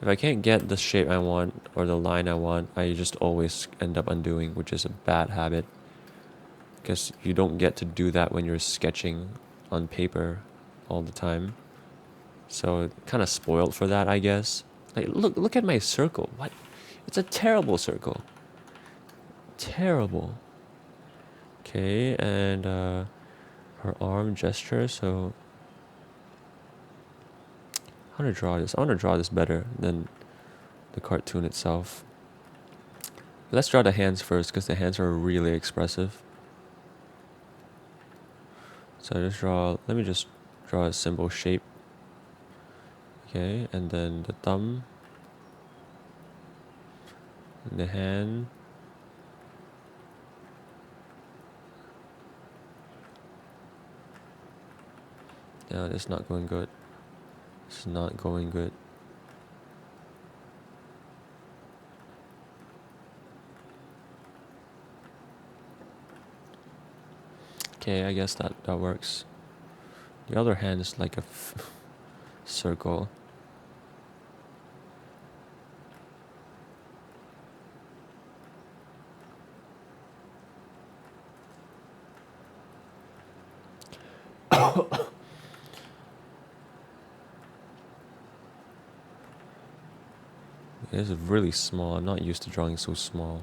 If I can't get the shape I want or the line I want, I just always end up undoing, which is a bad habit. Because you don't get to do that when you're sketching on paper all the time. So kind of spoiled for that, I guess. Like, look at my circle. What? It's a terrible circle. Terrible. Okay, and her arm gesture. So how to draw this? I want to draw this better than the cartoon itself. Let's draw the hands first, because the hands are really expressive. So let me just draw a simple shape. Okay, and then the thumb, and the hand. Yeah, it's not going good. It's not going good. Okay, I guess that works. The other hand is like a circle. It is really small. I'm not used to drawing so small.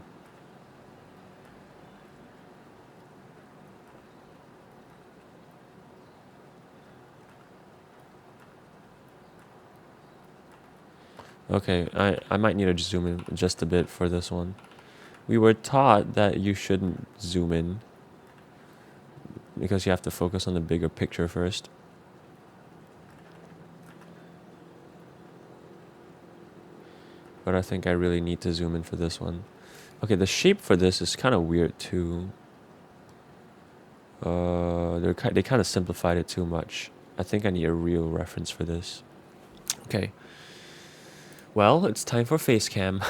Okay, I might need to zoom in just a bit for this one. We were taught that you shouldn't zoom in because you have to focus on the bigger picture first. But I think I really need to zoom in for this one. Okay, the shape for this is kind of weird too. They kind of simplified it too much. I think I need a real reference for this. Okay. Well, it's time for face cam.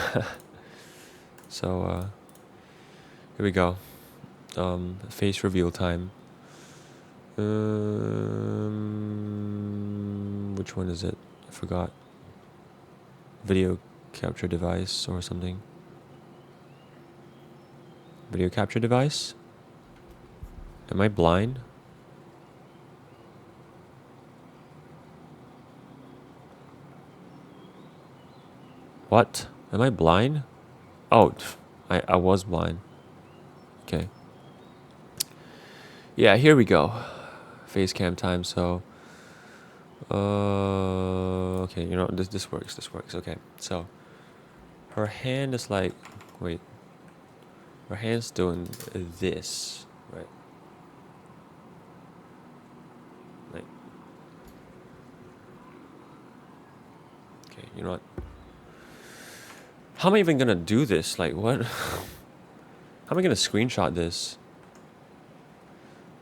So, here we go. Face reveal time. Which one is it? I forgot. Video capture device or something. Video capture device? Am I blind? What? Am I blind? Oh, I was blind. Okay. Yeah, here we go. Face cam time, so... okay, you know, this works, okay. So, her hand is like... Wait. Her hand's doing this, right? Like... Okay, you know what? How am I even gonna do this? Like, what? How am I gonna screenshot this?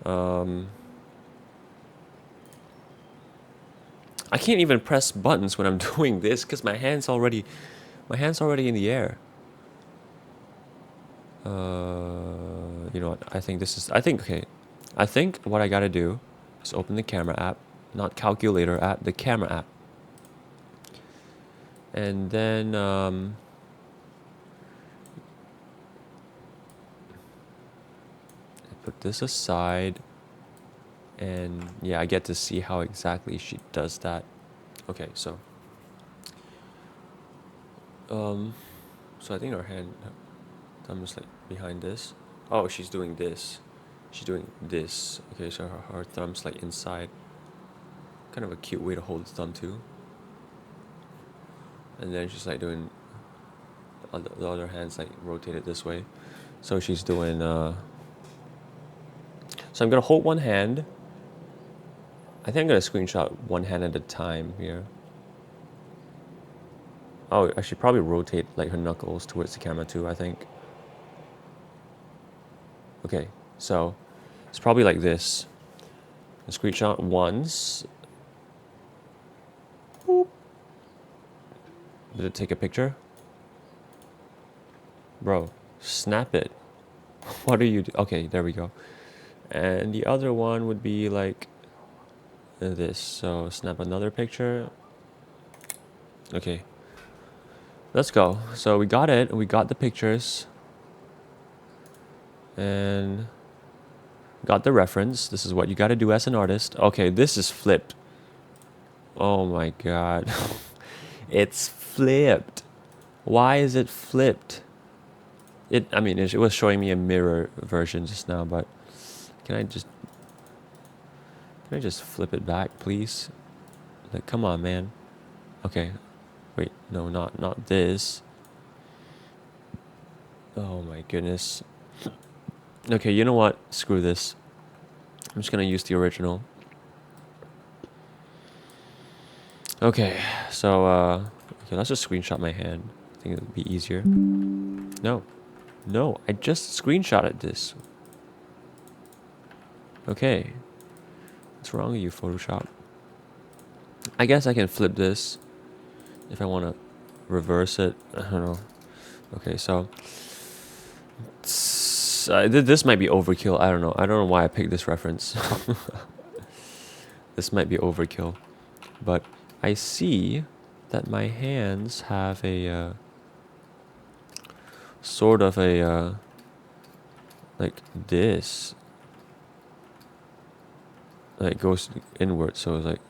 I can't even press buttons when I'm doing this because my hand's already in the air. You know what? I think okay. I think what I gotta do is open the camera app, not calculator app, the camera app. And then, put this aside. And yeah, I get to see how exactly she does that. Okay, so so I think her thumb is like behind this. Oh, she's doing this. She's doing this. Okay, so her thumb's like inside. Kind of a cute way to hold the thumb too. And then she's like doing the other hand's like rotated this way. So she's doing so I'm gonna hold one hand. I think I'm gonna screenshot one hand at a time here. Oh, I should probably rotate like her knuckles towards the camera too, I think. Okay, so it's probably like this. A screenshot once. Boop. Did it take a picture? Bro, snap it. What are you okay, there we go. And the other one would be like this. So snap another picture. Okay. Let's go. So we got it. We got the pictures. And got the reference. This is what you got to do as an artist. Okay, this is flipped. Oh my god. It's flipped. Why is it flipped? I mean, it was showing me a mirror version just now, but can I just flip it back, please? Like, come on, man. Okay. Wait, no, not this. Oh my goodness. Okay, you know what? Screw this. I'm just gonna use the original. Okay, so okay, let's just screenshot my hand. I think it'll be easier. No, I just screenshotted this. Okay, what's wrong with you, Photoshop? I guess I can flip this if I want to reverse it. I don't know. Okay, so this might be overkill. I don't know. I don't know why I picked this reference. This might be overkill, but I see that my hands have a sort of a like this. like goes inward, so it's like.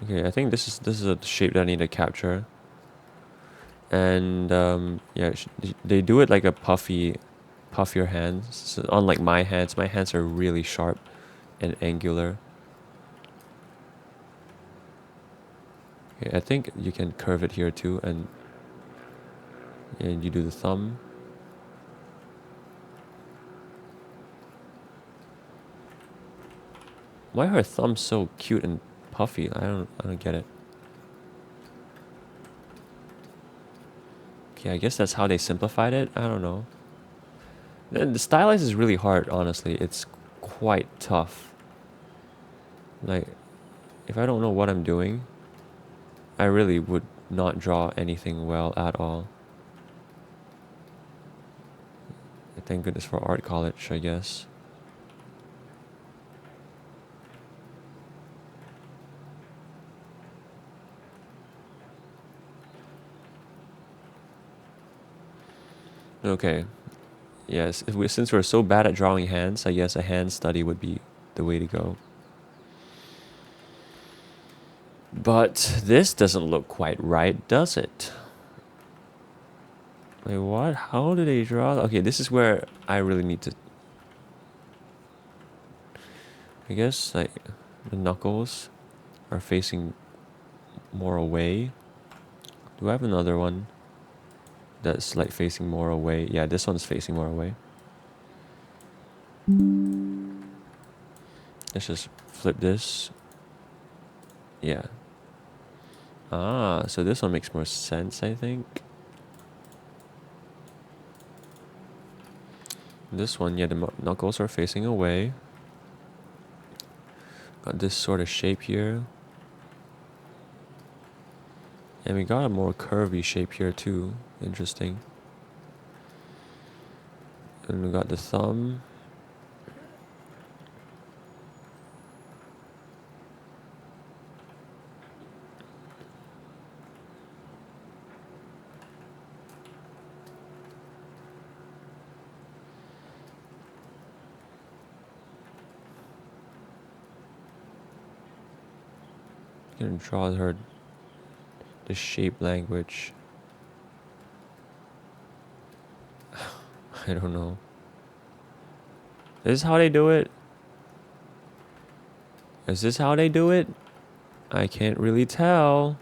Okay, I think this is a shape that I need to capture. And yeah, they do it like a puffier hands. So unlike my hands are really sharp and angular. Okay, I think you can curve it here too, and you do the thumb. Why are her thumbs so cute and puffy? I don't get it. Okay, I guess that's how they simplified it. I don't know. The stylize is really hard, honestly. It's quite tough. Like, if I don't know what I'm doing, I really would not draw anything well at all. Thank goodness for art college, I guess. Okay. Yes, since we're so bad at drawing hands, I guess a hand study would be the way to go. But this doesn't look quite right, does it? Wait, what? How do they draw? Okay, this is where I really need to... I guess, like, the knuckles are facing more away. Do I have another one that's, like, facing more away? Yeah, this one's facing more away. Let's just flip this. Yeah. Ah, so this one makes more sense, I think. This one, yeah, the knuckles are facing away. Got this sort of shape here. And we got a more curvy shape here too. Interesting. And we got the thumb. Gonna draw her the shape language. I don't know. Is this how they do it? Is this how they do it? I can't really tell.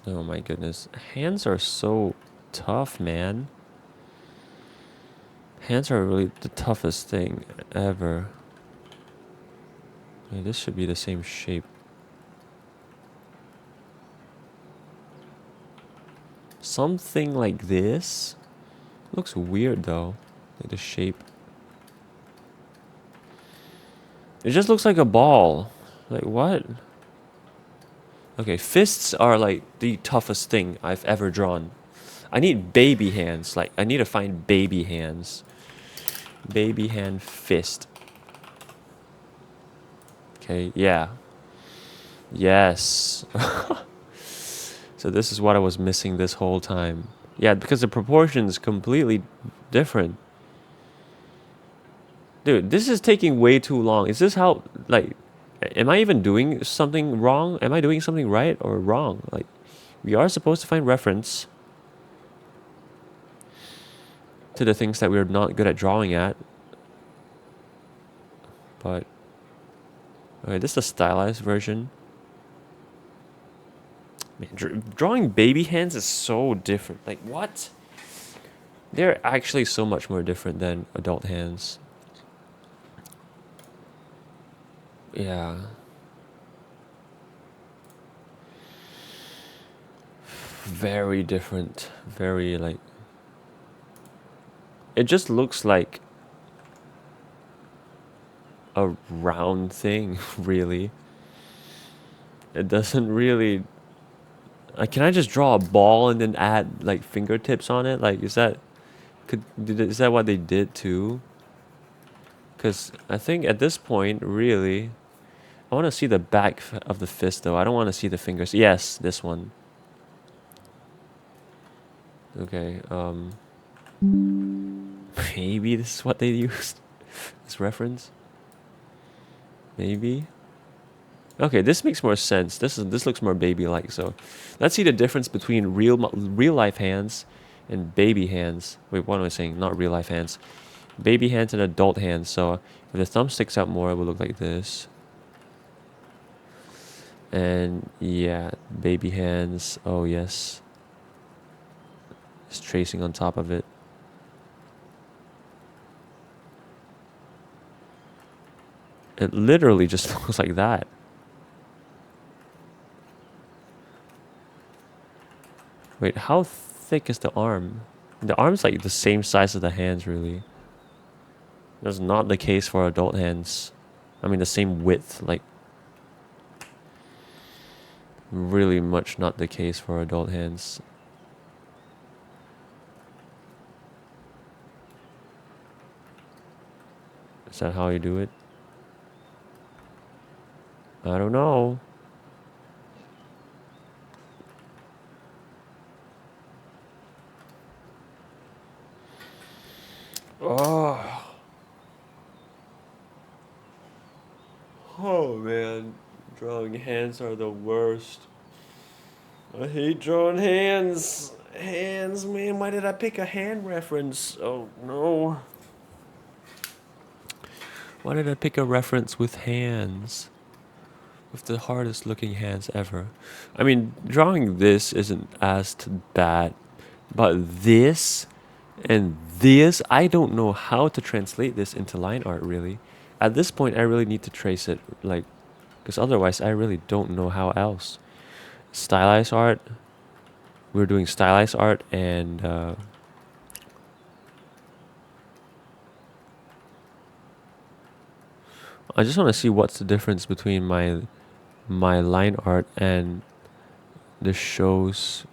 Oh my goodness. Hands are so tough, man. Hands are really the toughest thing ever. Yeah, this should be the same shape. Something like this. Looks weird though. Like the shape. It just looks like a ball. Like what? Okay, fists are like the toughest thing I've ever drawn. I need baby hands. Like, I need to find baby hands. Baby hand fist. Okay, yeah. Yes. So this is what I was missing this whole time. Yeah, because the proportion's completely different. Dude, this is taking way too long. Is this how, like, am I even doing something wrong? Am I doing something right or wrong? Like, we are supposed to find reference to the things that we're not good at drawing at. But, okay, this is the stylized version. Man, drawing baby hands is so different. Like, what? They're actually so much more different than adult hands. Yeah. Very different. Very, like... It just looks like a round thing, really. It doesn't really... can I just draw a ball and then add, like, fingertips on it? Like, is that... is that what they did, too? Because I think at this point, really... I want to see the back of the fist, though. I don't want to see the fingers. Yes, this one. Okay, maybe this is what they used. This reference. Maybe. Okay, this makes more sense. This looks more baby-like. So, let's see the difference between real life hands and baby hands. Wait, what am I saying? Not real life hands. Baby hands and adult hands. So, if the thumb sticks out more, it will look like this. And yeah, baby hands. Oh yes. It's tracing on top of it. It literally just looks like that. Wait, how thick is the arm? The arm's like the same size as the hands, really. That's not the case for adult hands. I mean, the same width, like... Really much not the case for adult hands. Is that how you do it? I don't know. Oh. Oh man. Drawing hands are the worst. I hate drawing hands. Hands, man. Why did I pick a hand reference? Oh no. Why did I pick a reference with hands? With the hardest looking hands ever. I mean, drawing this isn't as bad. But this and this, I don't know how to translate this into line art, really. At this point, I really need to trace it, like, because otherwise, I really don't know how else. Stylized art. We're doing stylized art, and I just want to see what's the difference between my line art and the show's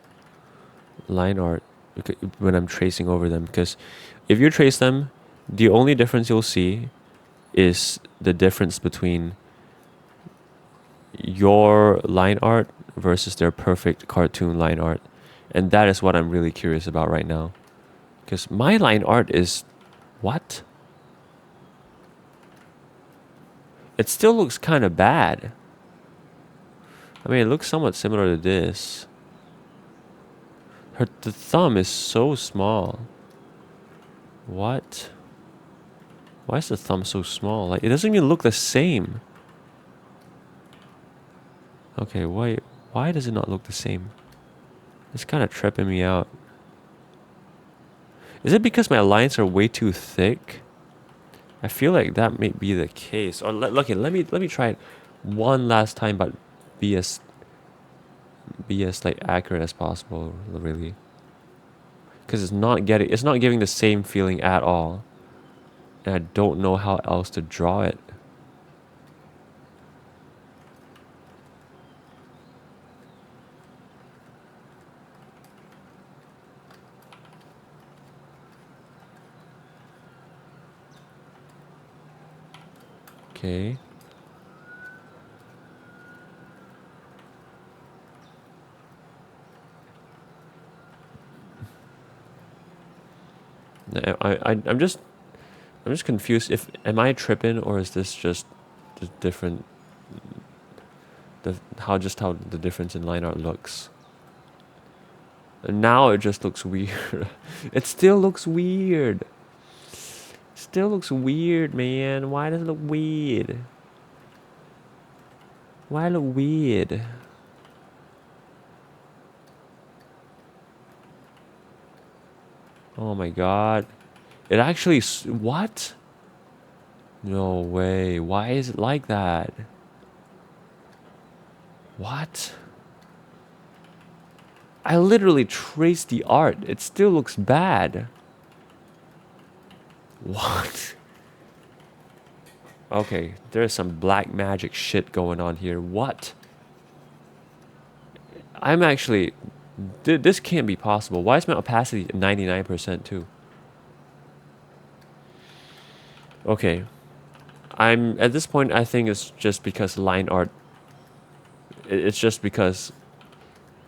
line art when I'm tracing over them. Because if you trace them, the only difference you'll see is the difference between your line art versus their perfect cartoon line art. And that is what I'm really curious about right now. Because my line art is... What? It still looks kind of bad. I mean, it looks somewhat similar to this. The thumb is so small. What? Why is the thumb so small? Like, it doesn't even look the same. Okay, why does it not look the same? It's kind of tripping me out. Is it because my lines are way too thick? I feel like that may be the case. Or okay, let me try it one last time, but be as like accurate as possible, really. Because it's not giving the same feeling at all. And I don't know how else to draw it. Okay. I'm just confused. Am I tripping, or is this just the different how the difference in line art looks? And now it just looks weird. It still looks weird. Still looks weird, man. Why does it look weird? Why look weird? Oh my god. It actually... What? No way. Why is it like that? What? I literally traced the art. It still looks bad. What? Okay, there's some black magic shit going on here. What? I'm actually... This can't be possible. Why is my opacity 99% too? Okay. I'm at this point. I think it's just because line art. It's just because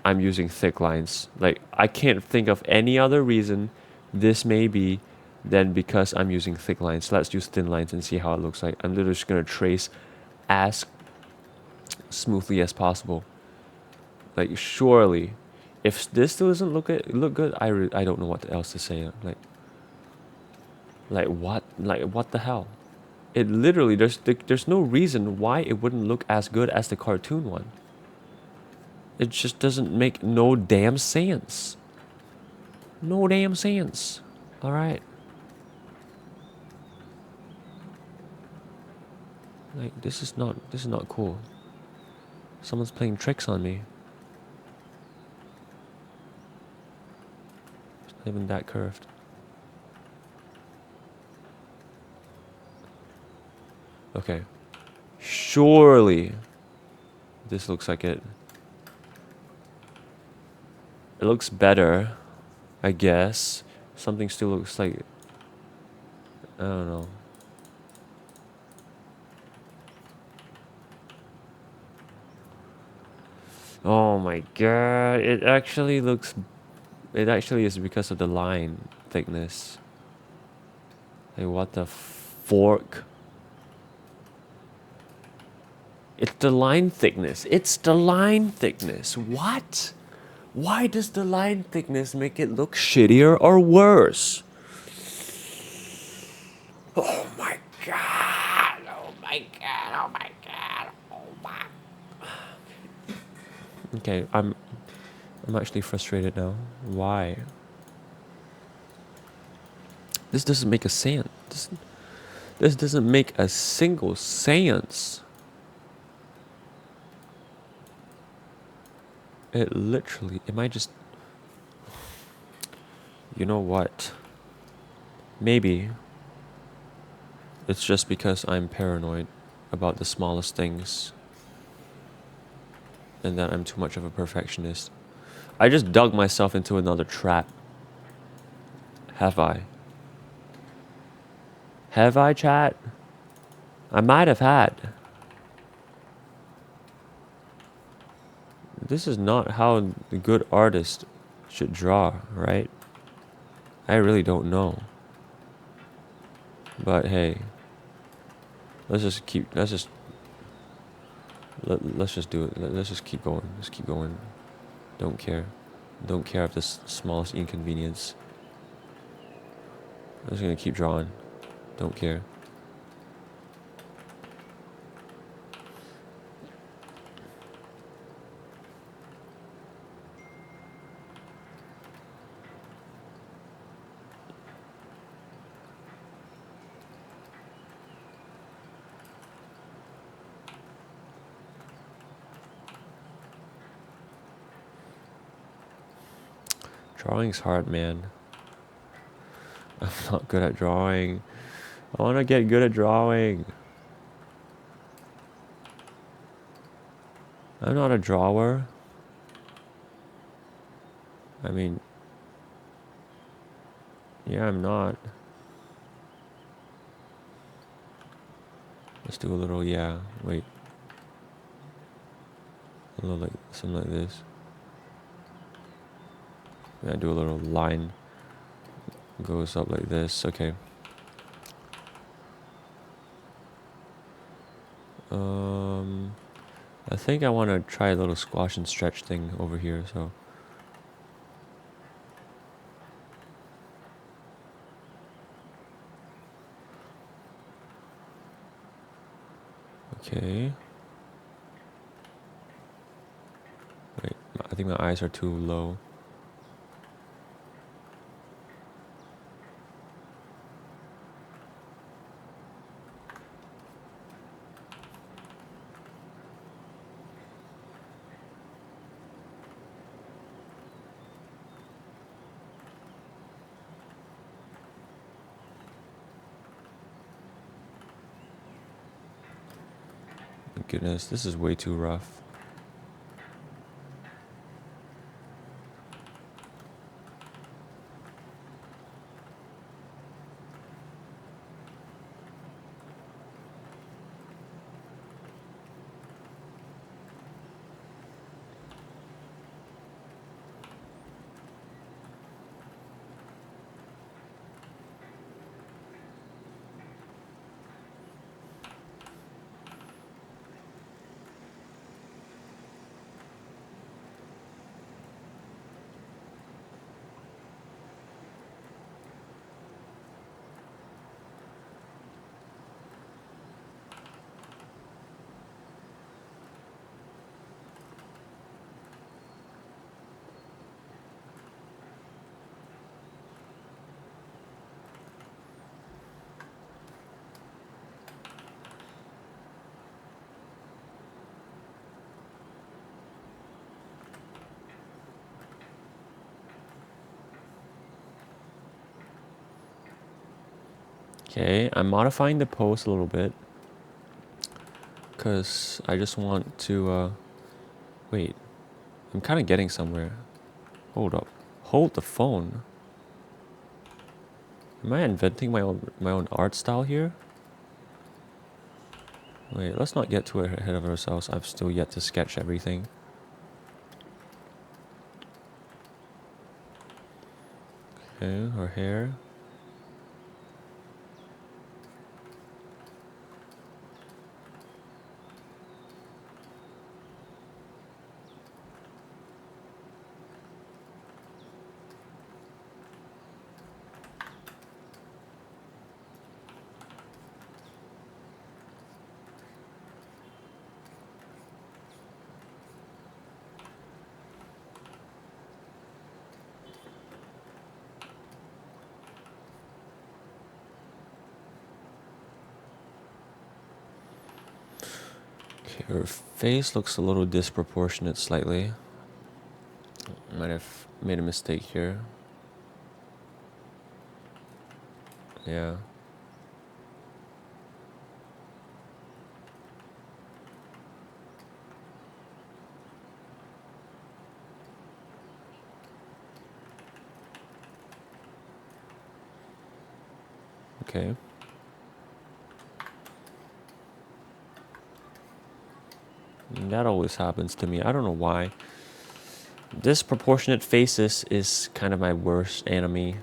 I'm using thick lines. Like I can't think of any other reason this may be than because I'm using thick lines. Let's use thin lines and see how it looks like. I'm literally just gonna trace as smoothly as possible. Like surely, if this still doesn't look good, I don't know what else to say. Like what? Like what the hell? It literally there's no reason why it wouldn't look as good as the cartoon one. It just doesn't make no damn sense. No damn sense. All right. Like this is not cool. Someone's playing tricks on me. It's not even that curved. Okay. Surely this looks like it. It looks better, I guess. Something still looks like, I don't know. Oh my god, it actually is because of the line thickness. Like what the fork? It's the line thickness. It's the line thickness. What? Why does the line thickness make it look shittier or worse? Oh my god. Oh my god. Oh my god. Oh my. Okay, I'm actually frustrated now. Why? This doesn't make a sense. This doesn't make a single sense. It literally, am I just... You know what? Maybe it's just because I'm paranoid about the smallest things and that I'm too much of a perfectionist. I just dug myself into another trap. Have I? Have I, chat? I might have had. This is not how a good artist should draw, right? I really don't know. But hey, let's just let's just do it. Let's just keep going. Let's keep going. Don't care. Don't care if the smallest inconvenience. I'm just gonna keep drawing. Don't care. Drawing's hard, man. I'm not good at drawing. I want to get good at drawing. I'm not a drawer. I mean, yeah, I'm not. Let's do a little, yeah, wait. A little like, something like this. Yeah, do a little line. Goes up like this, okay. I think I want to try a little squash and stretch thing over here, so. Okay. Wait, I think my eyes are too low. My goodness, this is way too rough. Okay, I'm modifying the pose a little bit. Because I just want to, wait. I'm kind of getting somewhere. Hold up. Hold the phone. Am I inventing my own art style here? Wait, let's not get too ahead of ourselves. I've still yet to sketch everything. Okay, her hair. Okay, her face looks a little disproportionate slightly. Might have made a mistake here. Yeah. Okay. And that always happens to me. I don't know why. Disproportionate faces is kind of my worst enemy.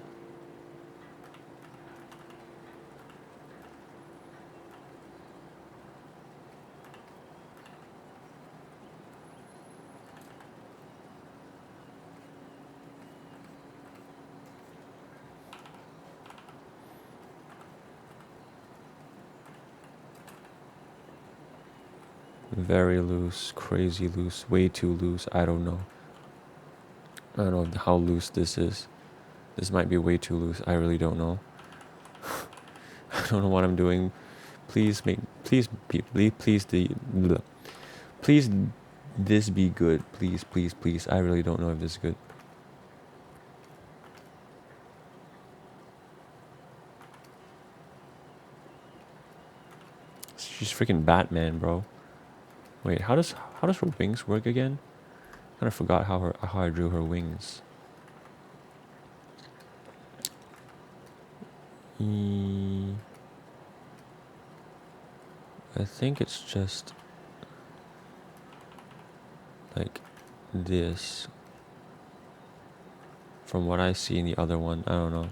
Very loose, crazy loose, way too loose. I don't know. I don't know how loose this is. This might be way too loose. I really don't know. I don't know what I'm doing. Please please this be good. Please. I really don't know if this is good. She's freaking Batman, bro. Wait, how does her wings work again? I kind of forgot how I drew her wings. I think it's just like this. From what I see in the other one, I don't know.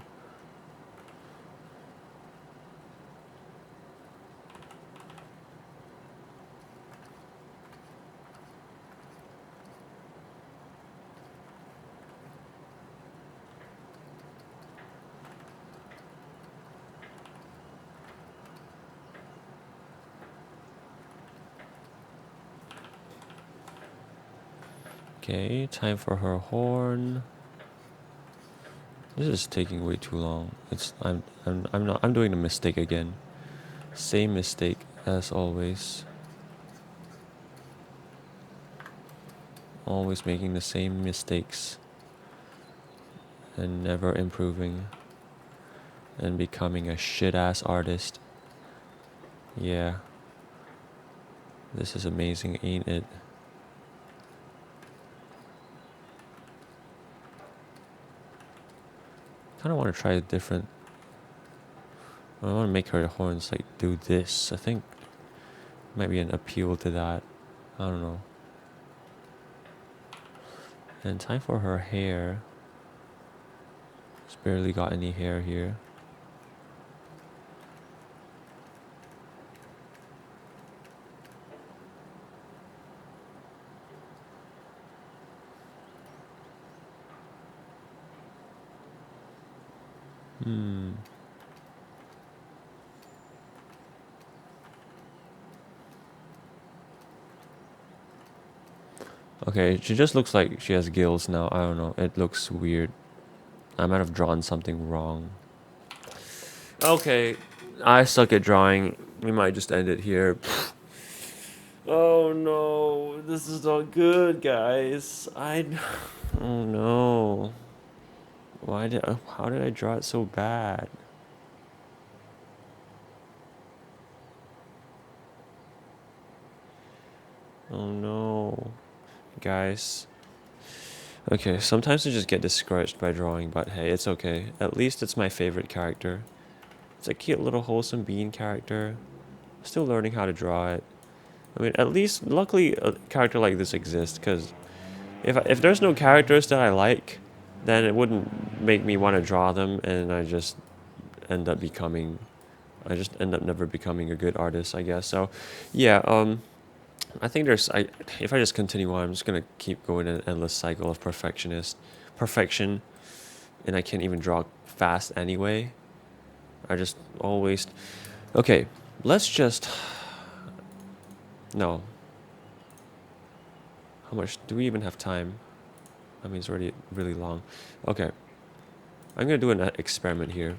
Okay, time for her horn. This is taking way too long. I'm doing a mistake again. Same mistake as always. Always making the same mistakes and never improving and becoming a shit ass artist. Yeah. This is amazing, ain't it? Kind of want to try a different. I want to make her horns like do this. I think might be an appeal to that. I don't know. And time for her hair. She's barely got any hair here. Okay, she just looks like she has gills now. I don't know. It looks weird. I might have drawn something wrong. Okay, I suck at drawing. We might just end it here. Oh no, this is not good, guys. Oh no. How did I draw it so bad? Oh no. Guys. Okay, sometimes I just get discouraged by drawing, but hey, it's okay. At least it's my favorite character. It's a cute little wholesome bean character. Still learning how to draw it. I mean, at least, luckily, a character like this exists, because if there's no characters that I like, then it wouldn't make me want to draw them, and end up becoming, I just end up never becoming a good artist, I guess. So, yeah, I think if I just continue on, I'm just gonna keep going in an endless cycle of perfection, and I can't even draw fast anyway. I just always, okay, let's just, no, how much, do we even have time? I mean, it's already really long. Okay, I'm gonna do an experiment here.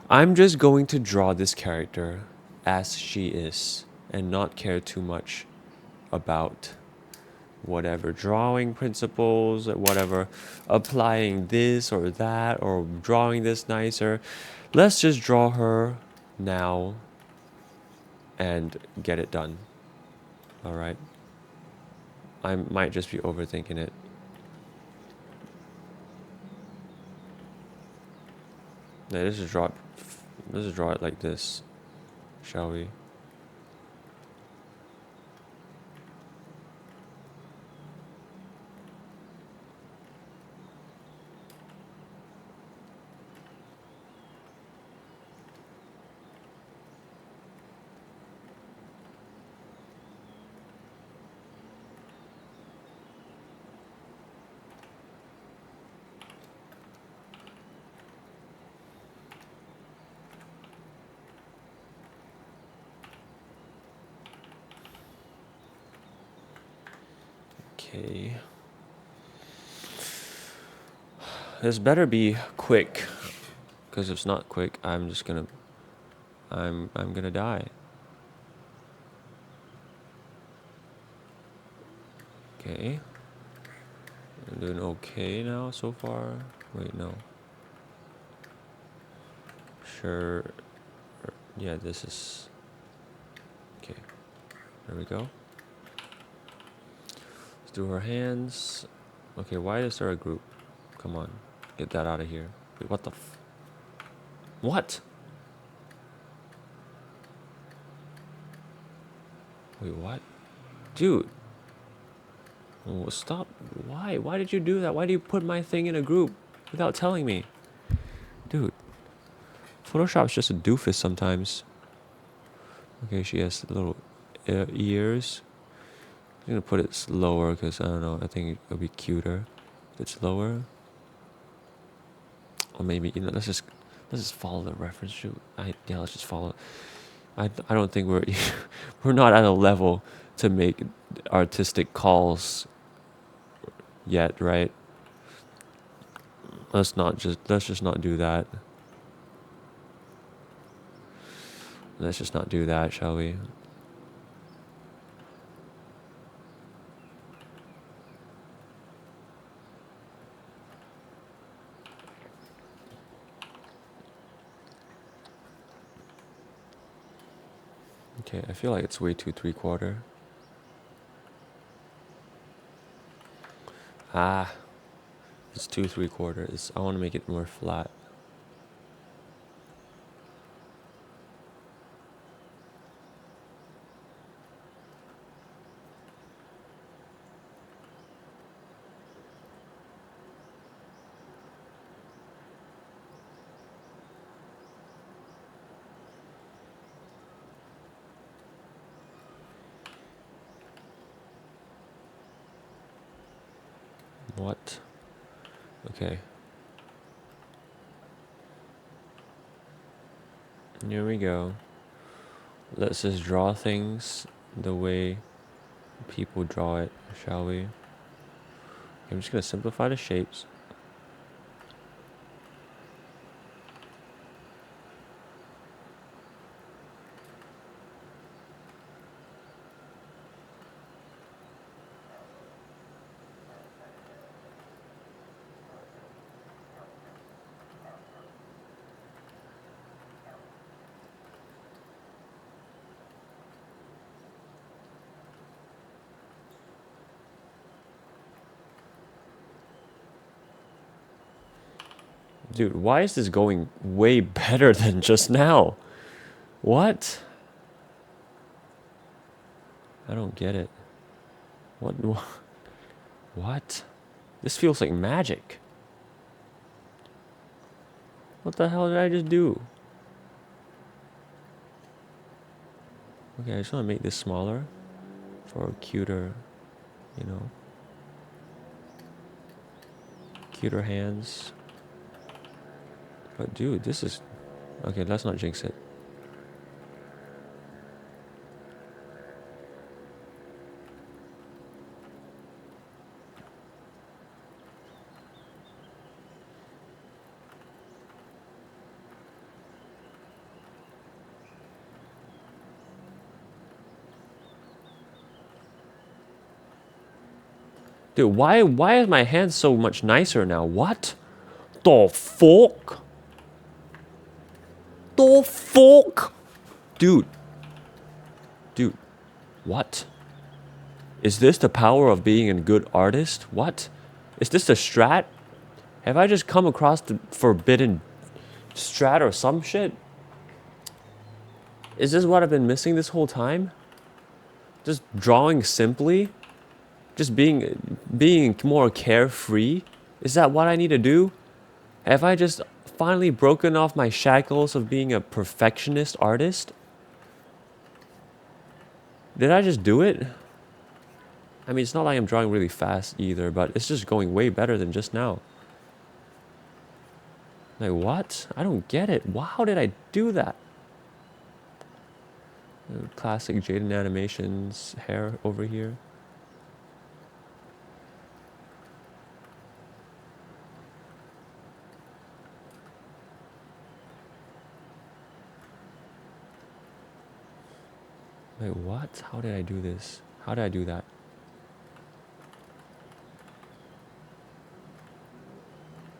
I'm just going to draw this character as she is, and not care too much about whatever drawing principles, whatever applying this or that, or drawing this nicer. Let's just draw her now and get it done. All right. I might just be overthinking it. Yeah, let's just draw it like this, shall we? Okay. This better be quick, because if it's not quick, I'm gonna die. Okay. I'm doing okay now so far. Wait, no. Sure. Yeah, this is okay. There we go. Let's do her hands. Okay, why is there a group? Come on, get that out of here. Wait, what the what? Wait, what? Dude. Oh, stop. Why? Why did you do that? Why do you put my thing in a group without telling me? Dude. Photoshop's just a doofus sometimes. Okay, she has little ears. I'm gonna put it lower because I don't know. I think it'll be cuter if it's lower. Or maybe let's just follow the reference. Shoot, yeah, let's just follow. I don't think we're not at a level to make artistic calls yet, right? Let's just not do that. Let's just not do that, shall we? Okay, I feel like it's way too 3/4. Ah, it's too 3/4. I want to make it more flat. What? Okay. Here we go. Let's just draw things the way people draw it, shall we? I'm just gonna simplify the shapes. Dude, why is this going way better than just now? What? I don't get it. What? What? This feels like magic. What the hell did I just do? Okay, I just want to make this smaller for cuter, you know, cuter hands. But dude, this is... Okay, let's not jinx it. Dude, why is my hand so much nicer now? What the fuck? The fuck? Dude. Dude. What? Is this the power of being a good artist? What? Is this a strat? Have I just come across the forbidden strat or some shit? Is this what I've been missing this whole time? Just drawing simply? Just being more carefree? Is that what I need to do? Have I just finally broken off my shackles of being a perfectionist artist? Did I just do it? I mean, it's not like I'm drawing really fast either, but it's just going way better than just now. Like, what? I don't get it. How did I do that? Classic Jaden Animations hair over here. Wait, what? How did I do this? How did I do that?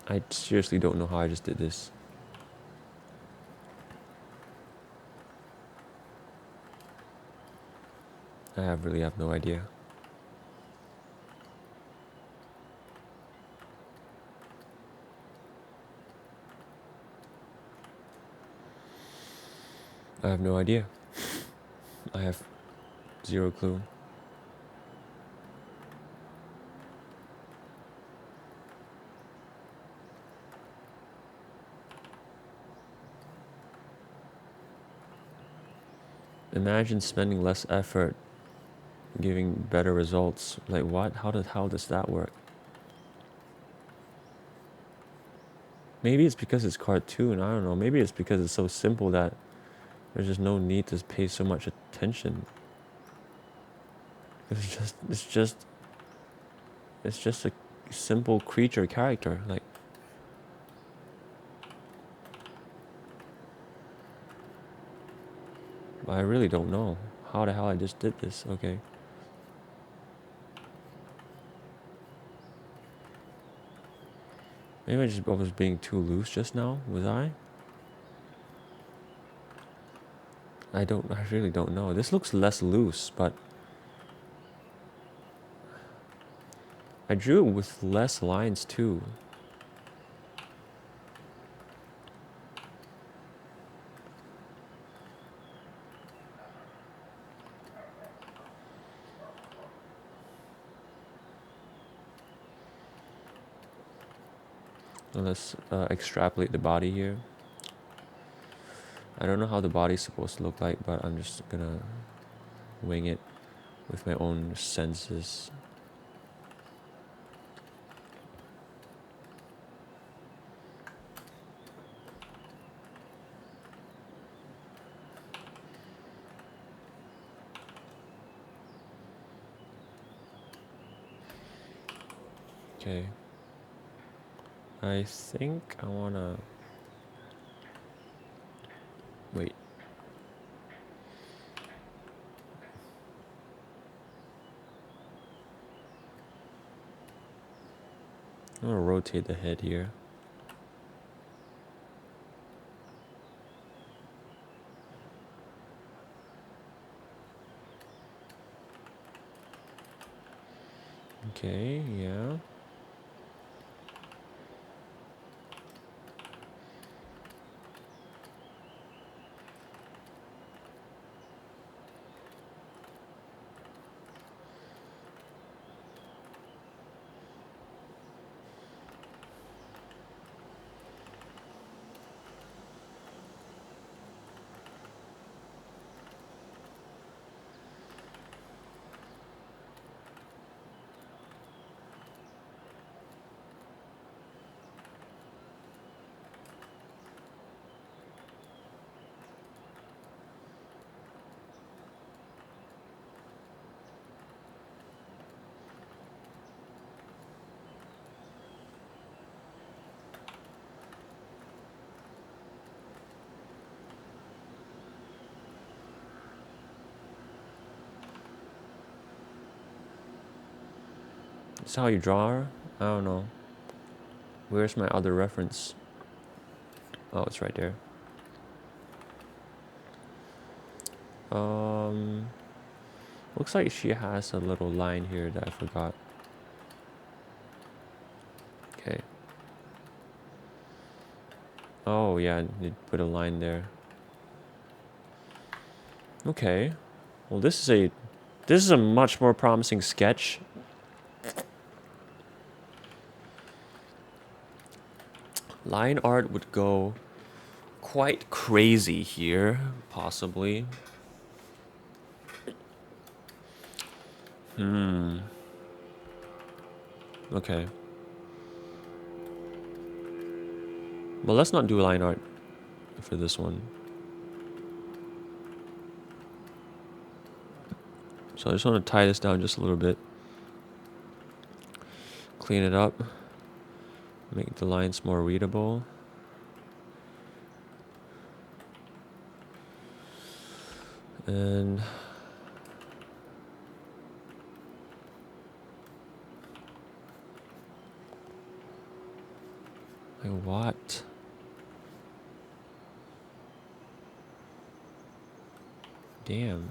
I seriously don't know how I just did this. Really have no idea. I have no idea. I have zero clue. Imagine spending less effort, giving better results. Like what? How does that work? Maybe it's because it's cartoon. I don't know. Maybe it's because it's so simple that there's just no need to pay so much attention. It's just a simple creature character. Like, I really don't know how the hell I just did this. Okay. Maybe I was being too loose just now. Was I? I really don't know. This looks less loose, but I drew it with less lines too. Let's extrapolate the body here. I don't know how the body's supposed to look like, but I'm just gonna wing it with my own senses. Okay. I think I wanna... Wait. I'm gonna rotate the head here. Okay, yeah. Is that how you draw her? I don't know. Where's my other reference? Oh, it's right there. Looks like she has a little line here that I forgot. Okay. Oh yeah, you put a line there. Okay. Well, this is a much more promising sketch. Line art would go quite crazy here, possibly. Okay. Well, let's not do line art for this one. So I just want to tie this down just a little bit. Clean it up. Make the lines more readable. And like what? Damn.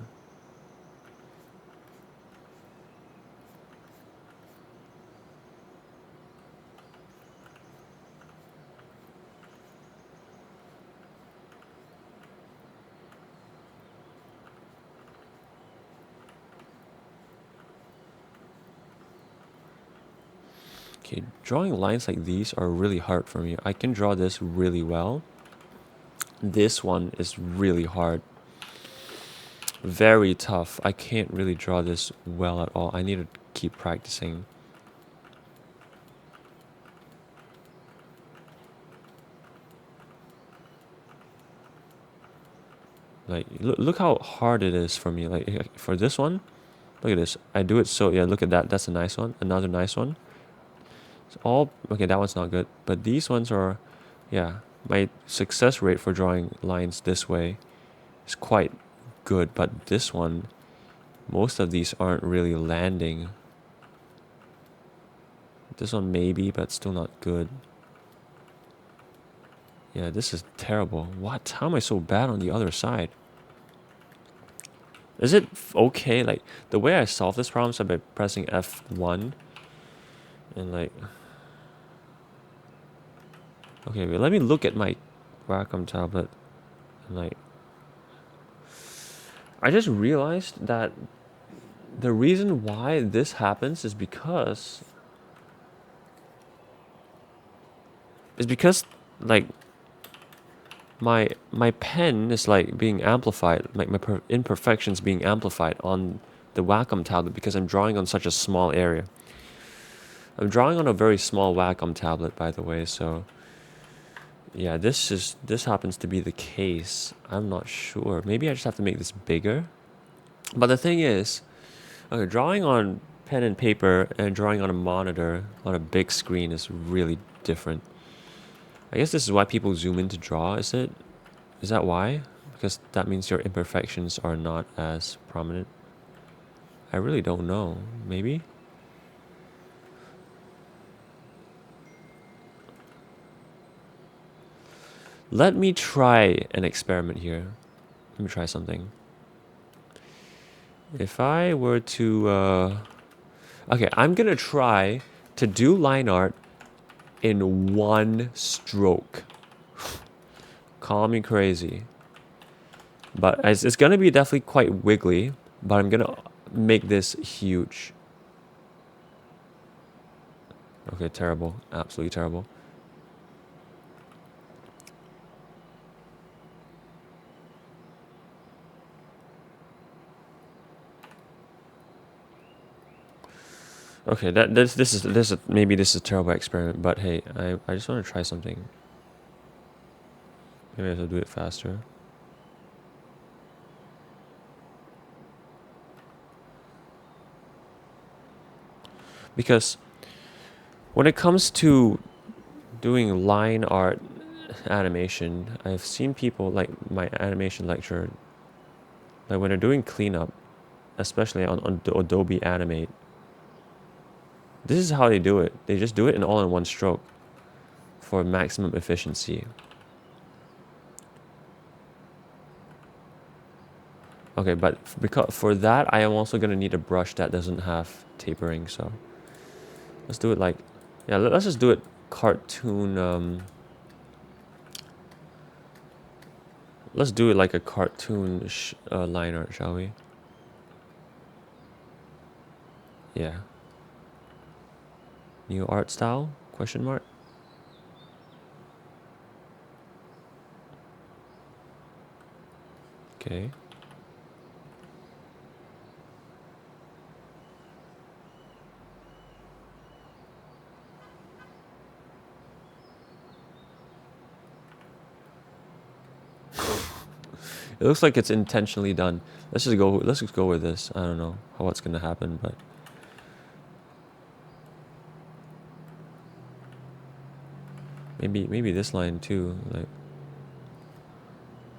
Okay, drawing lines like these are really hard for me. I can draw this really well. This one is really hard. Very tough. I can't really draw this well at all. I need to keep practicing. Like, look how hard it is for me. Like, for this one, look at this. I do it so, yeah, look at that. That's a nice one. Another nice one. It's all, okay, that one's not good. But these ones are, yeah, my success rate for drawing lines this way is quite good. But this one, most of these aren't really landing. This one maybe, but still not good. Yeah, this is terrible. What? How am I so bad on the other side? Is it okay? Like, the way I solve this problem is by pressing F1. And like... Okay, wait, let me look at my Wacom tablet. And like... I just realized that the reason why this happens is because... like... My pen is like being amplified, like my imperfections being amplified on the Wacom tablet because I'm drawing on such a small area. I'm drawing on a very small Wacom tablet, by the way, so yeah, this happens to be the case. I'm not sure. Maybe I just have to make this bigger. But the thing is, okay, drawing on pen and paper and drawing on a monitor on a big screen is really different. I guess this is why people zoom in to draw, is it? Is that why? Because that means your imperfections are not as prominent. I really don't know. Maybe? Let me try an experiment here. Let me try something. If I were to... Okay, I'm gonna try to do line art in one stroke. Call me crazy. But it's gonna be definitely quite wiggly, but I'm gonna make this huge. Okay, terrible. Absolutely terrible. Okay, this is maybe this is a terrible experiment, but hey, I just want to try something. Maybe I have to do it faster. Because when it comes to doing line art animation, I've seen people like my animation lecturer, like when they're doing cleanup, especially on Adobe Animate, This is how they do it. They just do it in all in one stroke for maximum efficiency. Okay, but because for that, I am also gonna need a brush that doesn't have tapering. So let's do it like, yeah, let's just do it cartoon. Let's do it like a cartoon line art, shall we? Yeah. New art style? Question mark. Okay. It looks like it's intentionally done. Let's just go. Let's just go with this. I don't know what's gonna happen, but maybe this line too. Like,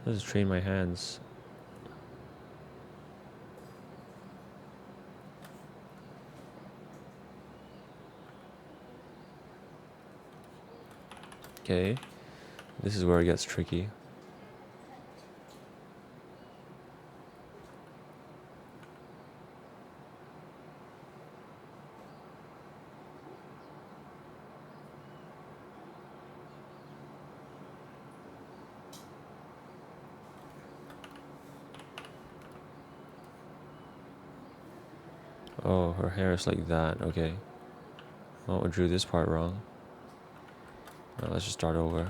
let's just train my hands. Okay, this is where it gets tricky. Oh, her hair is like that. Okay. Oh, I drew this part wrong. Now let's just start over.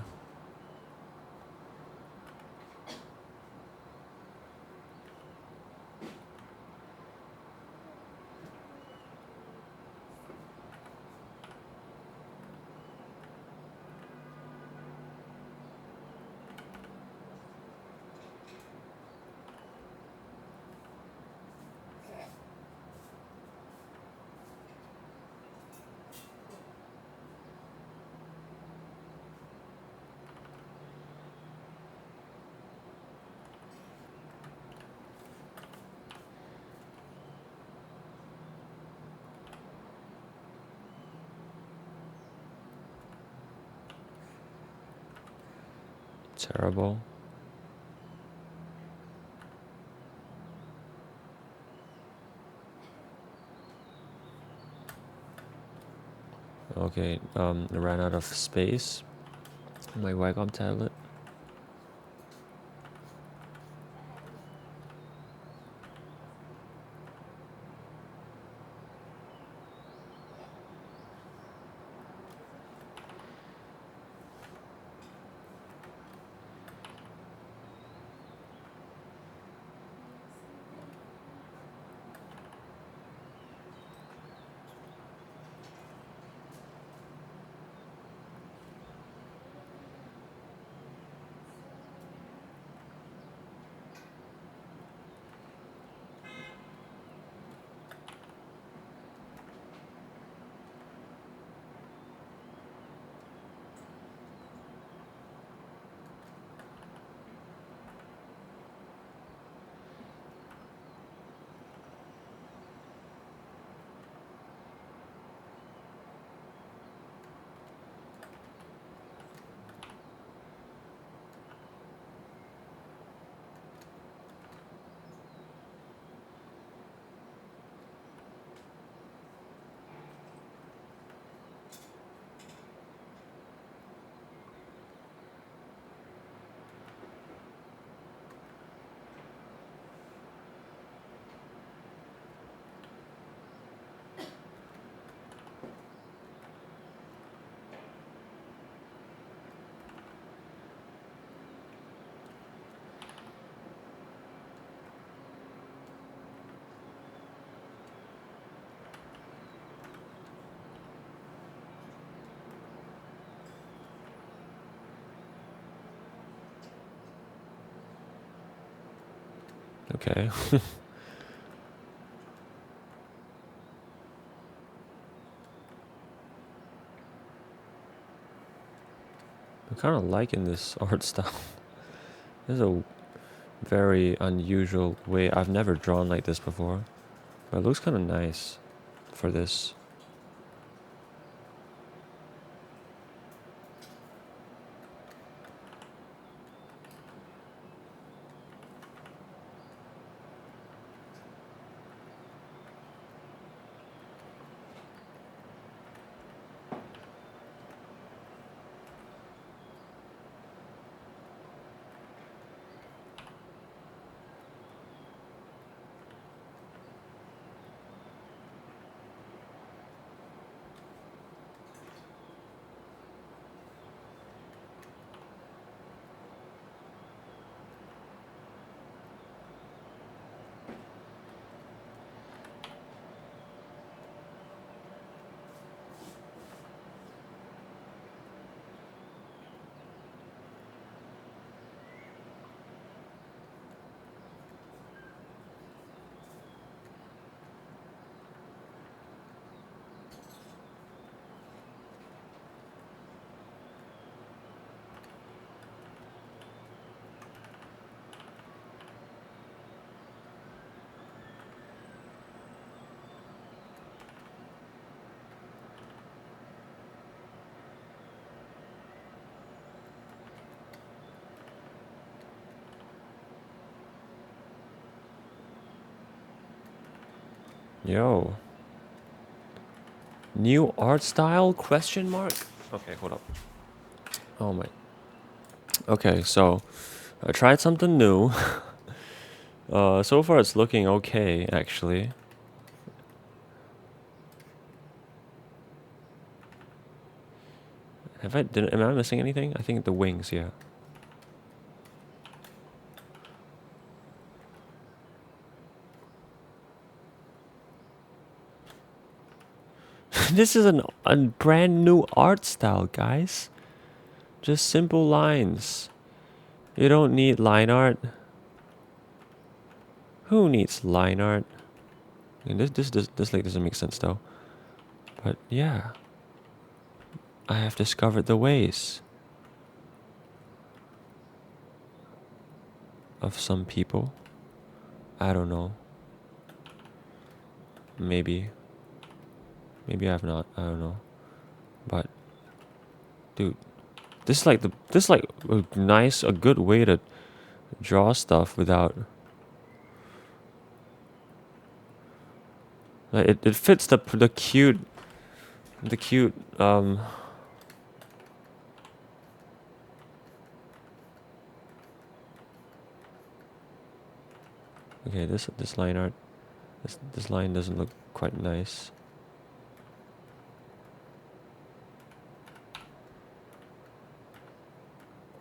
Terrible. Okay, I ran out of space on my Wacom tablet. Okay. I'm kind of liking this art style. This is a very unusual way. I've never drawn like this before, but it looks kind of nice for this. Yo. New art style? Question mark? Okay, hold up. Oh my. Okay, so I tried something new. So far it's looking okay, actually. Am I missing anything? I think the wings, yeah. This is a brand new art style, guys. Just simple lines. You don't need line art. Who needs line art? And this like doesn't make sense though. But yeah, I have discovered the ways of some people. I don't know. Maybe I have not. I don't know. But dude, this is like a good way to draw stuff without like it fits the cute okay, this line art, this line doesn't look quite nice.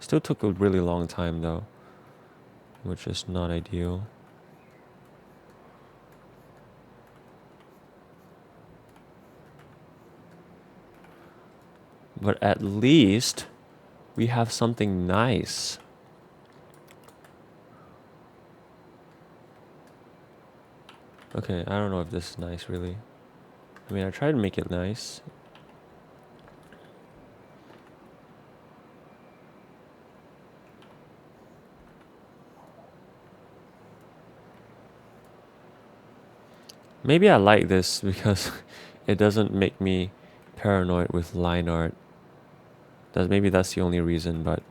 Still took a really long time though, which is not ideal. But at least we have something nice. Okay, I don't know if this is nice really. I mean, I tried to make it nice. Maybe I like this because it doesn't make me paranoid with line art. Maybe that's the only reason, but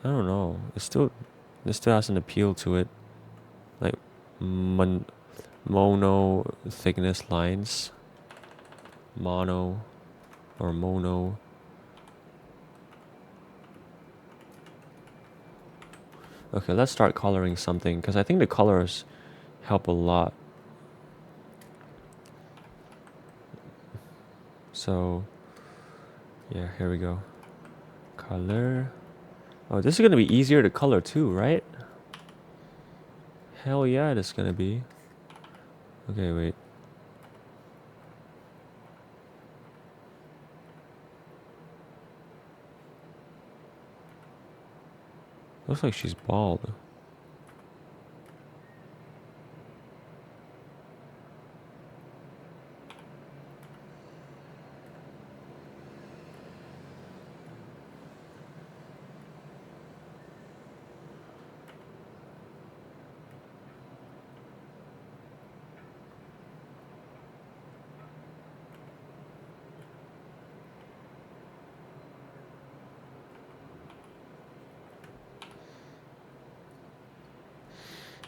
I don't know. It still has an appeal to it, like mono thickness lines, mono or mono. Okay, let's start coloring something because I think the colors help a lot. So yeah, here we go. Color. Oh, this is gonna be easier to color too, right? Hell yeah, it is gonna be. Okay, wait. Looks like she's bald.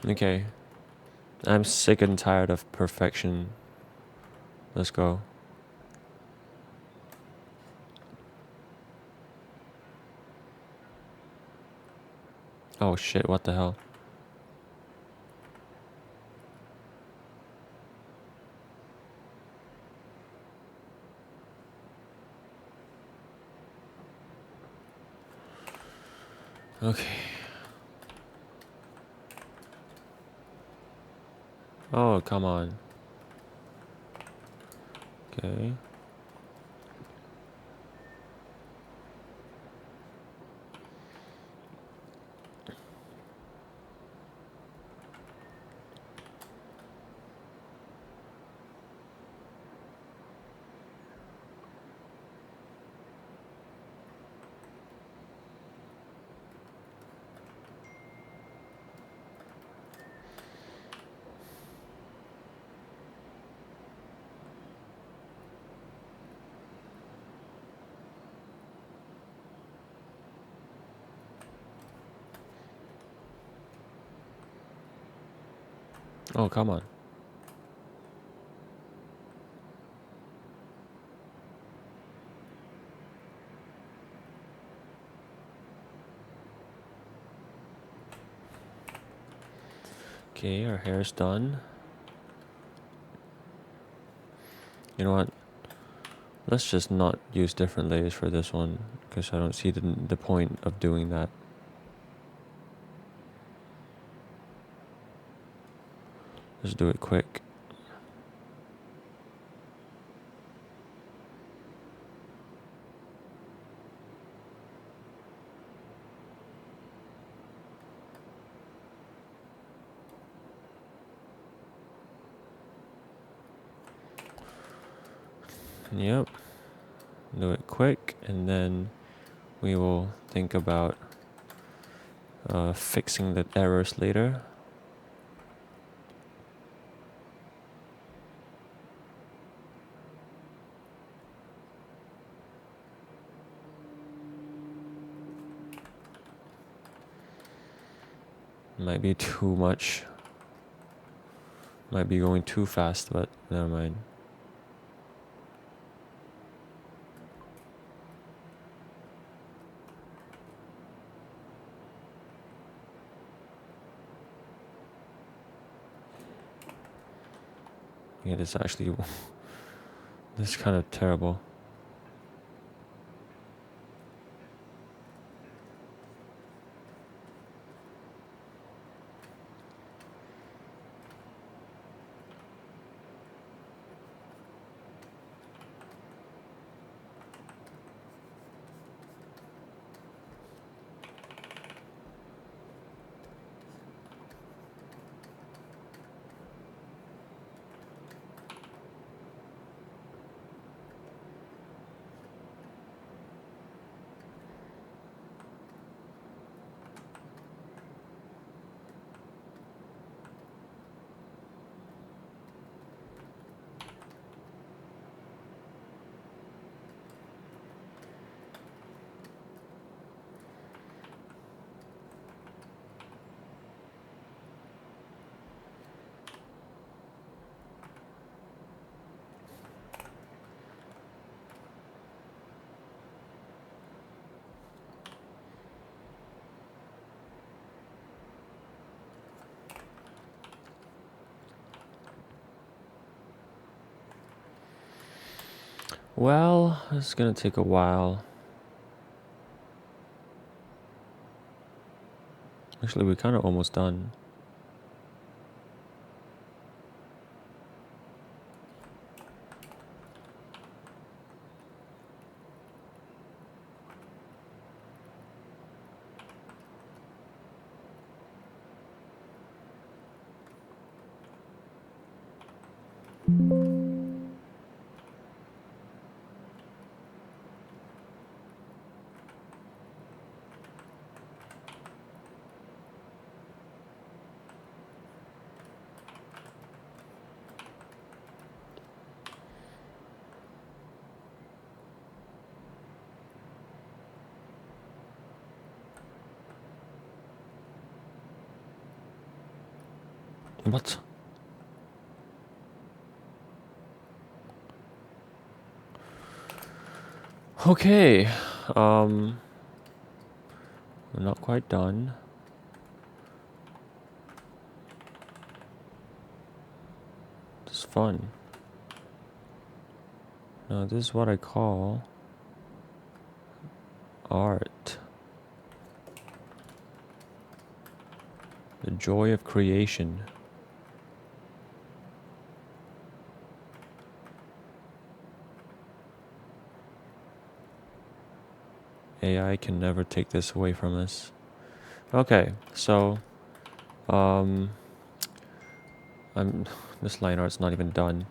Okay. I'm sick and tired of perfection. Let's go. Oh shit, what the hell? Okay. Oh, come on. Okay. Oh, come on. Okay, our hair's done. You know what? Let's just not use different layers for this one, because I don't see the point of doing that. Let's do it quick. Yep. Do it quick, and then we will think about fixing the errors later. Might be too much. Might be going too fast, but never mind. Yeah, this actually this is kind of terrible. Well, it's gonna take a while. Actually, we're kind of almost done. What? Okay. We're not quite done. It's fun. Now, this is what I call art. The joy of creation. AI can never take this away from us. Okay, so I'm this line art's not even done.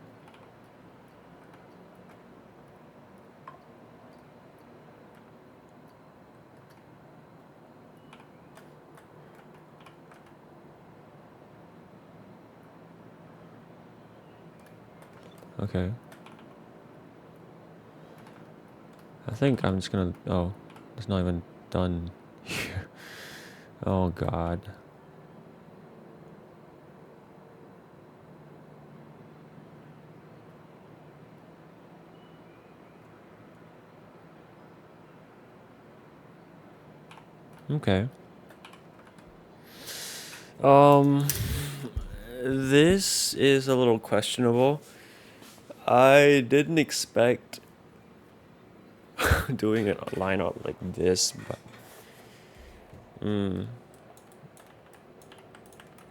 Okay. I think I'm just gonna oh, it's not even done here. Oh god. Okay. Um, this is a little questionable. I didn't expect doing a lineup like this, but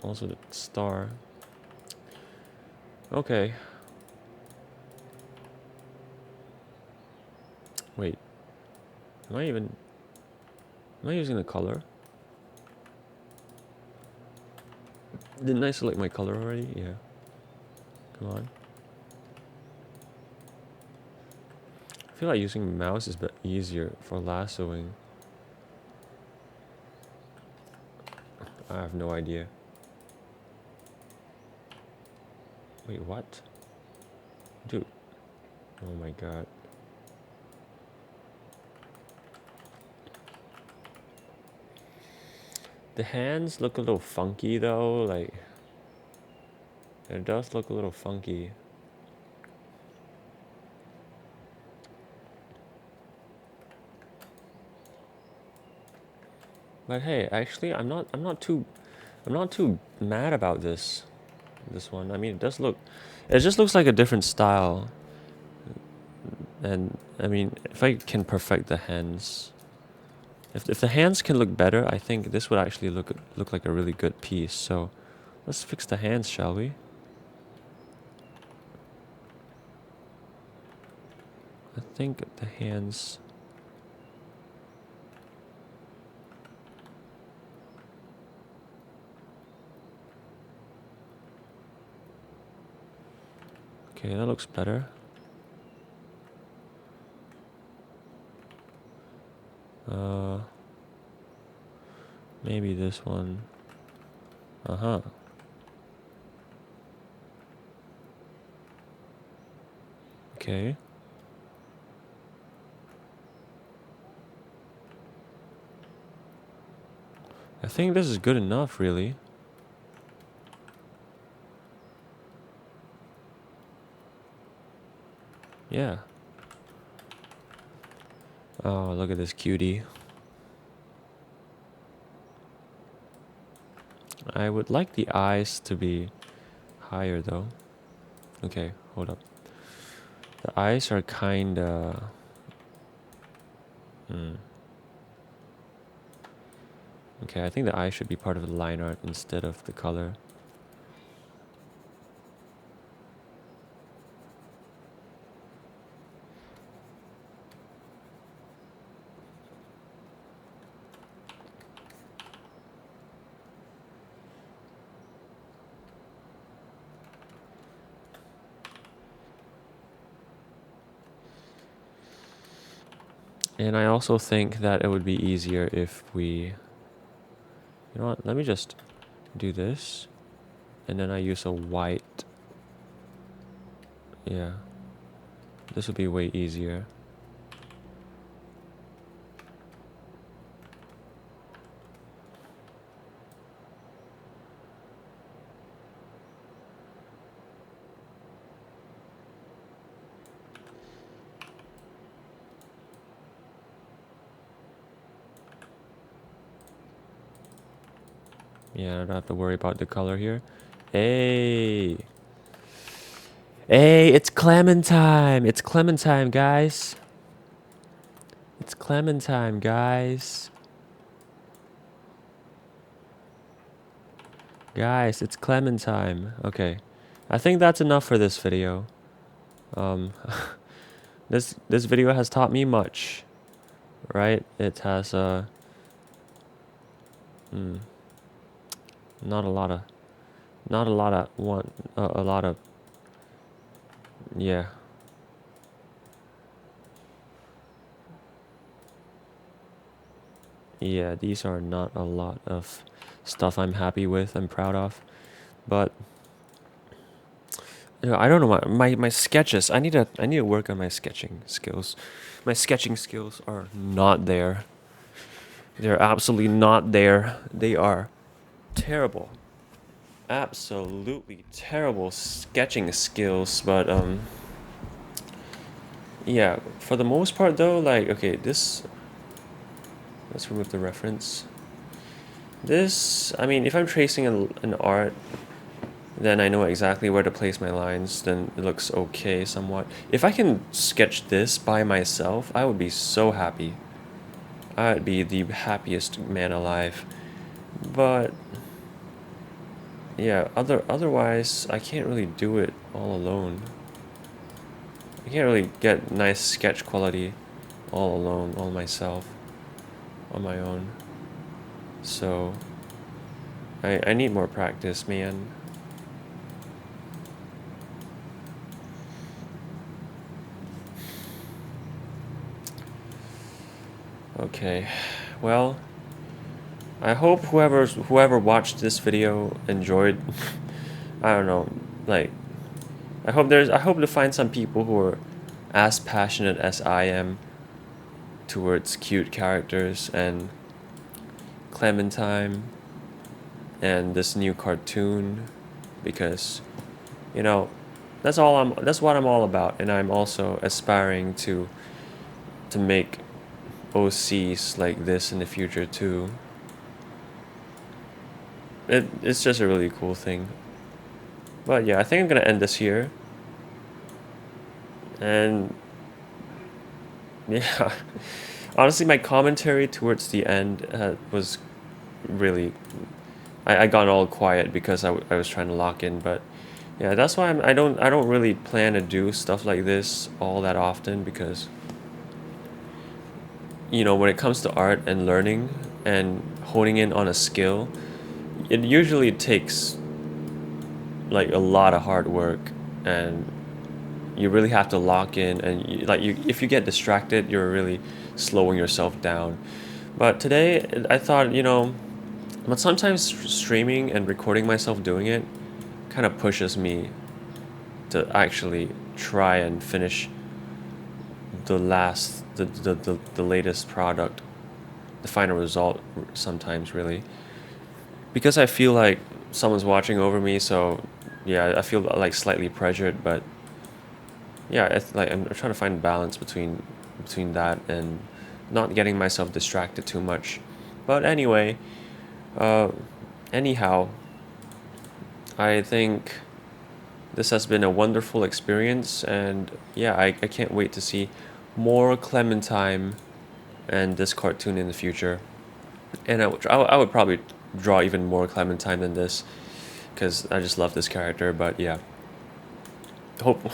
also the star. Okay. Wait. Am I even? Am I using the color? Didn't I select my color already? Yeah. Come on. I feel like using mouse is a bit easier for lassoing. I have no idea. Wait, what? Dude. Oh my god. The hands look a little funky though, like it does look a little funky. But hey, actually I'm not too mad about this one. I mean, it just looks like a different style. And I mean, if I can perfect the hands, if the hands can look better, I think this would actually look like a really good piece. So let's fix the hands, shall we? I think the hands. Okay, that looks better. Maybe this one. Uh-huh. Okay. I think this is good enough, really. Yeah. Oh, look at this cutie. I would like the eyes to be higher, though. Okay, hold up. The eyes are kinda... Okay, I think the eye should be part of the line art instead of the color. And I also think that it would be easier if we... You know what, let me just do this. And then I use a white... Yeah. This would be way easier. Yeah, I don't have to worry about the color here. Hey! Hey, it's Clementine! It's Clementine, guys! It's Clementine, guys! Guys, it's Clementine. Okay. I think that's enough for this video. Um, this video has taught me much. Right? It has, not a lot of... Not a lot of... a lot of... Yeah. Yeah, these are not a lot of stuff I'm happy with, I'm proud of. But you know, I don't know my sketches. I need to work on my sketching skills. My sketching skills are not there. They're absolutely not there. They are terrible. Absolutely terrible sketching skills, but yeah, for the most part though, like okay, this Let's remove the reference. This, I mean, if I'm tracing an art, then I know exactly where to place my lines, then it looks okay somewhat. If I can sketch this by myself, I would be so happy. I'd be the happiest man alive. But yeah, otherwise I can't really do it all alone. I can't really get nice sketch quality all alone, all myself, on my own. So I need more practice, man. Okay, well, I hope whoever watched this video enjoyed. I don't know, like, I hope to find some people who are as passionate as I am towards cute characters and Clementine and this new cartoon, because you know that's what I'm all about, and I'm also aspiring to make OCs like this in the future too. It's just a really cool thing. But yeah, I think I'm gonna end this here. And yeah, honestly, my commentary towards the end was really, I got all quiet because I was trying to lock in. But yeah, that's why I don't really plan to do stuff like this all that often, because you know, when it comes to art and learning and honing in on a skill, it usually takes like a lot of hard work, and you really have to lock in, and if you get distracted, you're really slowing yourself down. But today I thought, you know, but sometimes streaming and recording myself doing it kind of pushes me to actually try and finish the latest product, the final result sometimes, really, because I feel like someone's watching over me. So yeah, I feel like slightly pressured, but yeah, it's like I'm trying to find balance between that and not getting myself distracted too much. But anyway, uh, anyhow, I think this has been a wonderful experience, and yeah, I can't wait to see more Clementine and this cartoon in the future. And I would probably draw even more Clementine than this, because I just love this character. But yeah, hope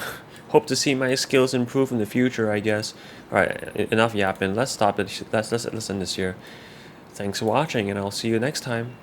hope to see my skills improve in the future, I guess. All right, enough yapping. Let's stop it. Let's end this here. Thanks for watching, and I'll see you next time.